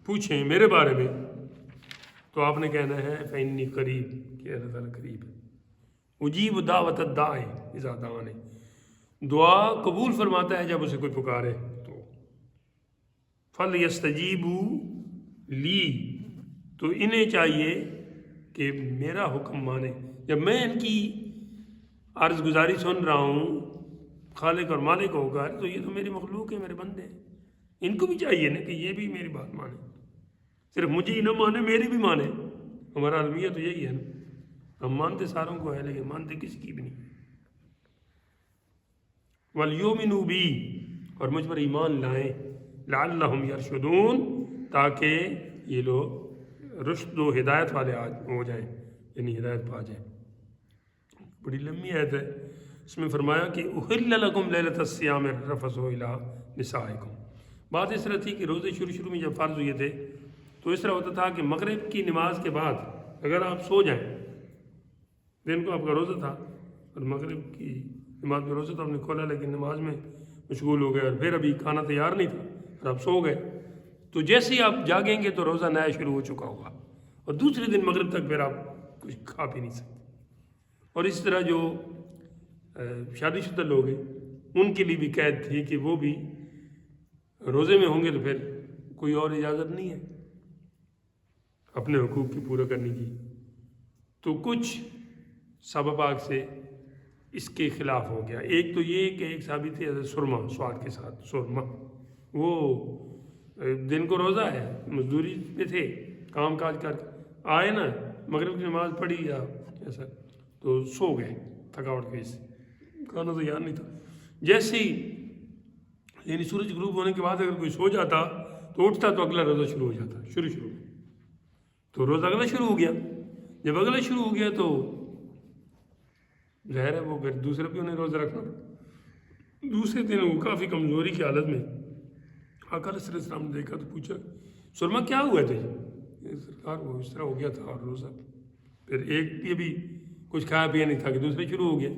پوچھیں میرے بارے میں تو آپ نے کہنا ہے فَإِنِّي قَرِيب، کہ اللہ تعالیٰ قریب ہے. اجیب دعوت الداعِ اذا دعانی، دعا قبول فرماتا ہے جب اسے کوئی پکارے. تو فَلْيَسْتَجِيبُوا لِي، تو انہیں چاہیے کہ میرا حکم مانے. جب میں ان کی عرض گزاری سن رہا ہوں خالق اور مالک ہو کر، تو یہ تو میری مخلوق ہے، میرے بندے ہیں، ان کو بھی چاہیے نا کہ یہ بھی میری بات مانے. صرف مجھے ہی نہ مانے، میری بھی مانے. ہمارا المیہ تو یہی ہے نا، ہم مانتے ساروں کو ہے لیکن مانتے کسی کی بھی نہیں. وَلْيُؤْمِنُوا بِي، اور مجھ پر ایمان لائیں. لَعَلَّهُمْ يَرْشُدُونَ، تاکہ یہ لوگ رشد و ہدایت والے ہو جائیں، یعنی ہدایت پا جائیں. بڑی لمبی آیت ہے، اس میں فرمایا کہ اُحِلَّ لَكُمْ لَيْلَةَ الصِّيَامِ الرَّفَثُ إِلَىٰ نِسَائِكُمْ. بات اس طرح تھی کہ روزے شروع میں جب فرض ہوئے تھے تو اس طرح ہوتا تھا کہ مغرب کی نماز کے بعد اگر آپ سو جائیں، دن کو آپ کا روزہ تھا اور مغرب کی نماز میں روزہ تو آپ نے کھولا لیکن نماز میں مشغول ہو گئے اور پھر ابھی کھانا تیار نہیں تھا اور آپ سو گئے، تو جیسے ہی آپ جاگیں گے تو روزہ نیا شروع ہو چکا ہوگا اور دوسرے دن مغرب تک پھر آپ کچھ کھا پی نہیں سکتے. اور اس طرح جو شادی شدہ لوگ ہیں ان کے لیے بھی قید تھی کہ وہ بھی روزے میں ہوں گے تو پھر کوئی اور اجازت نہیں ہے اپنے حقوق کی پورا کرنے کی. تو کچھ صحابہ پاک سے اس کے خلاف ہو گیا. ایک تو یہ کہ ایک صحابی تھے سرما، سواد کے ساتھ سرما، وہ دن کو روزہ ہے، مزدوری پہ تھے، کام کاج کر آئے نا، مغرب کی نماز پڑھی یا ایسا تو سو گئے تھکاوٹ کی وجہ سے، کھانا تو یاد نہیں تھا. جیسے ہی یعنی سورج غروب ہونے کے بعد اگر کوئی سو جاتا تو اٹھتا تو اگلا روزہ شروع ہو جاتا، شروع تو روزہ اگلا شروع ہو گیا. جب اگلا شروع ہو گیا تو ظاہر ہے وہ پھر دوسرے بھی انہیں روزہ رکھنا. دوسرے دن وہ کافی کمزوری کی حالت میں آقا صلی اللہ علیہ وسلم نے دیکھا تو پوچھا سرما کیا ہوا تجھے؟ سرکار وہ اس طرح ہو گیا تھا، اور روزہ پھر ایک یہ بھی کچھ کھایا پیا نہیں تھا کہ دوسرے شروع ہو گیا۔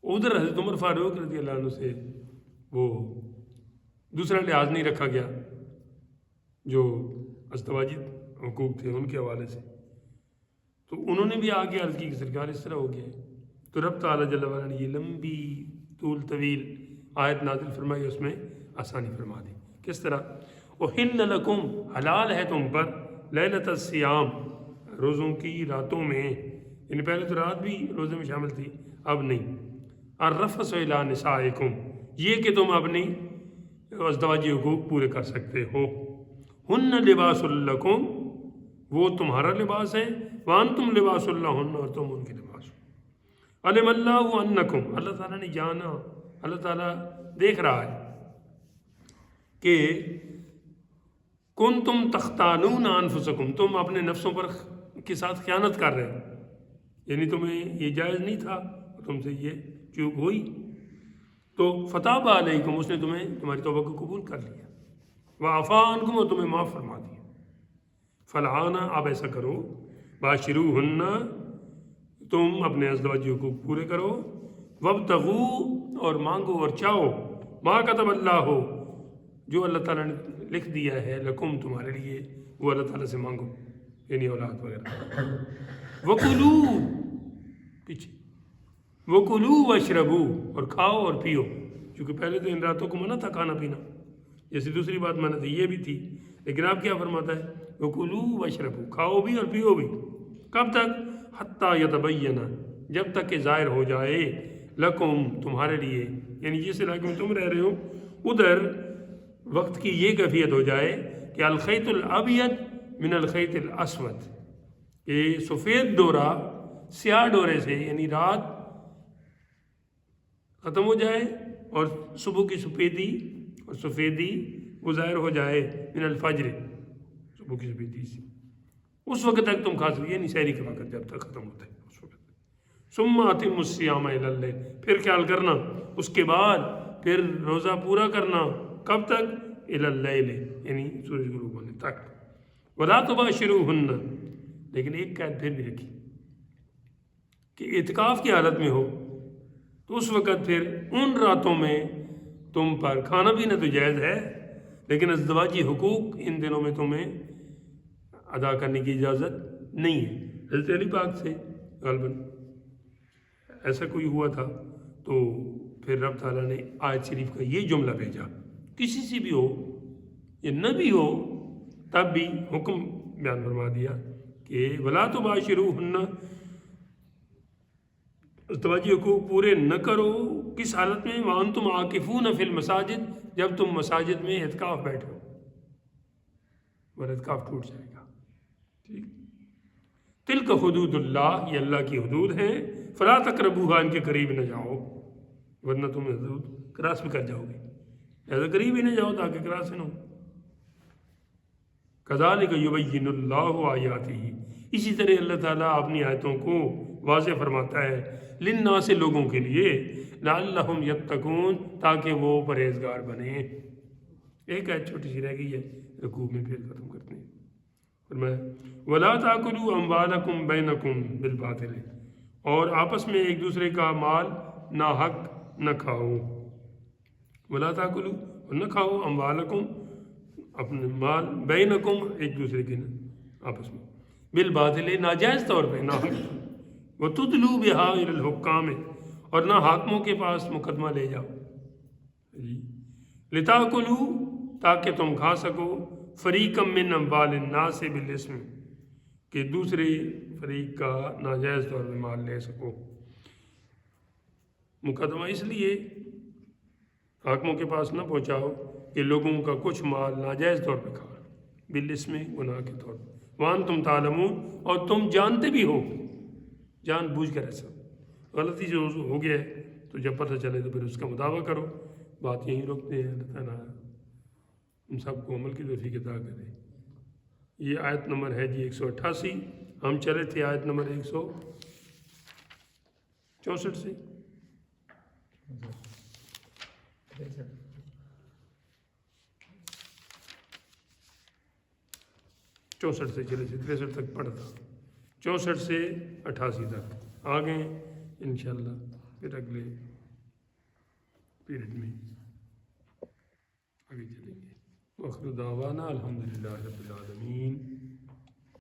ادھر حضرت عمر فاروق رضی اللہ عنہ سے وہ دوسرا لحاظ نہیں رکھا گیا جو ازدواجی حقوق تھے ان کے حوالے سے، تو انہوں نے بھی آگے عرض کی کہ سرکار اس طرح ہو گیا ہے۔ تو رب تعالیٰ جل وعلا نے یہ لمبی طول طویل آیت نازل فرمائی، اس میں آسانی فرما دی۔ کس طرح؟ احل لکم، حلال ہے تم پر، لیلۃ الصیام، روزوں کی راتوں میں، یعنی پہلے تو رات بھی روزے میں شامل تھی، اب نہیں، الرفث الی نسائکم، یہ کہ تم اپنی ازدواجی حقوق پورے کر سکتے ہو۔ ہن لباس لکم، وہ تمہارا لباس ہے، وانتم لباس لہن، اور تم ان کے لباس ہو۔ علم اللہ انکم، اللہ تعالیٰ نے جانا، اللہ تعالیٰ دیکھ رہا ہے کہ کنتم تختانون انفسکم، تم اپنے نفسوں پر کے ساتھ خیانت کر رہے ہو، یعنی تمہیں یہ جائز نہیں تھا، تم سے یہ چوک ہوئی، تو فتاب علیکم، اس نے تمہیں تمہاری توبہ کو قبول کر لیا، وعفا عنکم، اور تمہیں معاف فرما دیا۔ فالآن، اب ایسا کرو، باشروہن، تم اپنے ازدواجی حقوق پورے کرو، وابتغوا، اور مانگو اور چاہو، ما کتب اللہ ہو، جو اللہ تعالیٰ نے لکھ دیا ہے، لکم، تمہارے لیے، وہ اللہ تعالیٰ سے مانگو، یعنی اولاد وغیرہ۔ وکلوا، پیچھے، وکلوا واشربوا، اور کھاؤ اور پیو، کیونکہ پہلے تو ان راتوں کو منع تھا کھانا پینا، جیسے دوسری بات منع تھی یہ بھی تھی، لیکن آپ کیا فرماتا ہے؟ وکلوا واشربوا، کھاؤ بھی اور پیو بھی، کب تک؟ حتی یتبین، جب تک کہ ظاہر ہو جائے، لکم، تمہارے لیے، یعنی جس علاقے میں تم رہ رہے ہو ادھر وقت کی یہ کیفیت ہو جائے کہ الخیط الابیض من الخیط الاسود، کہ سفید ڈورا سیاہ ڈورے سے، یعنی رات ختم ہو جائے اور صبح کی سفیدی وہ ظاہر ہو جائے، من الفجر، صبح کی سفیدی سے، اس وقت تک تم کھا سکتے، یعنی سحری کے وقت جب تک ختم ہوتا ہے اس وقت۔ ثم اتموا الصیام الی اللیل، پھر خیال کرنا اس کے بعد پھر روزہ پورا کرنا، کب تک؟ الی اللیل، یعنی سورج غروب ہونے تک۔ ولا تباشروہن، لیکن ایک قید پھر بھی رکھی کہ اعتکاف کی حالت میں ہو تو اس وقت پھر ان راتوں میں تم پر کھانا پینا تو جائز ہے، لیکن ازدواجی حقوق ان دنوں میں تمہیں ادا کرنے کی اجازت نہیں ہے۔ حضرت علی پاک سے غالباً ایسا کوئی ہوا تھا، تو پھر رب تعالیٰ نے آیت شریف کا یہ جملہ بھیجا، کسی سے بھی ہو یا نہ بھی ہو تب بھی حکم بیان فرما دیا کہ ولا تباشروہن، ازدواجی حقوق پورے نہ کرو، کس حالت میں؟ وانتم عاکفون فی المساجد، جب تم مساجد میں اعتکاف بیٹھو، اور اعتکاف ٹوٹ جائے گا، ٹھیک۔ تلک حدود اللہ، یہ اللہ کی حدود ہیں، فلا تقربوہا، ان کے قریب نہ جاؤ، ورنہ تم حدود کراس بھی کر جاؤ گے، لہذا قریب ہی نہ جاؤ تاکہ کراس نہ ہو۔ کذالک یبین اللہ آیاتہ، اسی طرح اللہ تعالیٰ اپنی آیتوں کو واضح فرماتا ہے، للناس، لوگوں کے لیے، لعلہم یتقون، تاکہ وہ پرہیزگار بنیں۔ ایک آیت چھوٹی سی رہ گئی ہے، رکوع میں پھر ختم کرتے ہیں۔ فرمایا ولا تاکلوا اموالکم بینکم بالباطل، اور آپس میں ایک دوسرے کا مال ناحق نہ کھاؤ، ولا تاکلوا، اور نہ کھاؤ، اموالکم، اپنے مال، بینکم، ایک دوسرے کے آپس میں، بالباطل، ناجائز طور پہ، ناحق، وتدلوا بہا الی الحکام، اور نہ حاکموں کے پاس مقدمہ لے جاؤ، لتاکلوا، تاکہ تم کھا سکو، فریقم من اموال الناس بالاسم، کہ دوسرے فریق کا ناجائز طور پہ مال لے سکو۔ مقدمہ اس لیے حاکموں کے پاس نہ پہنچاؤ کہ لوگوں کا کچھ مال ناجائز طور پہ کھا، بالاسم، گناہ کے طور پہ، وانتم تعلمون، اور تم جانتے بھی ہو، جان بوجھ کر ایسا غلطی سے ہو گیا ہے، تو جب پتہ چلے تو پھر اس کا مداوع کرو۔ بات یہیں روکتے ہیں، اللہ تعالیٰ ہم سب کو عمل کی توفیق عطا کرے۔ یہ آیت نمبر ہے جی 188، ہم چلے تھے آیت نمبر 164 سے۔ 64 سے چلے سے 63 تک پڑھتا، 64 سے 88 تک آ گئے انشاءاللہ، پھر اگلے پیریڈ میں آگے چلیں گے۔ وآخر دعوانا الحمدللہ رب العالمین۔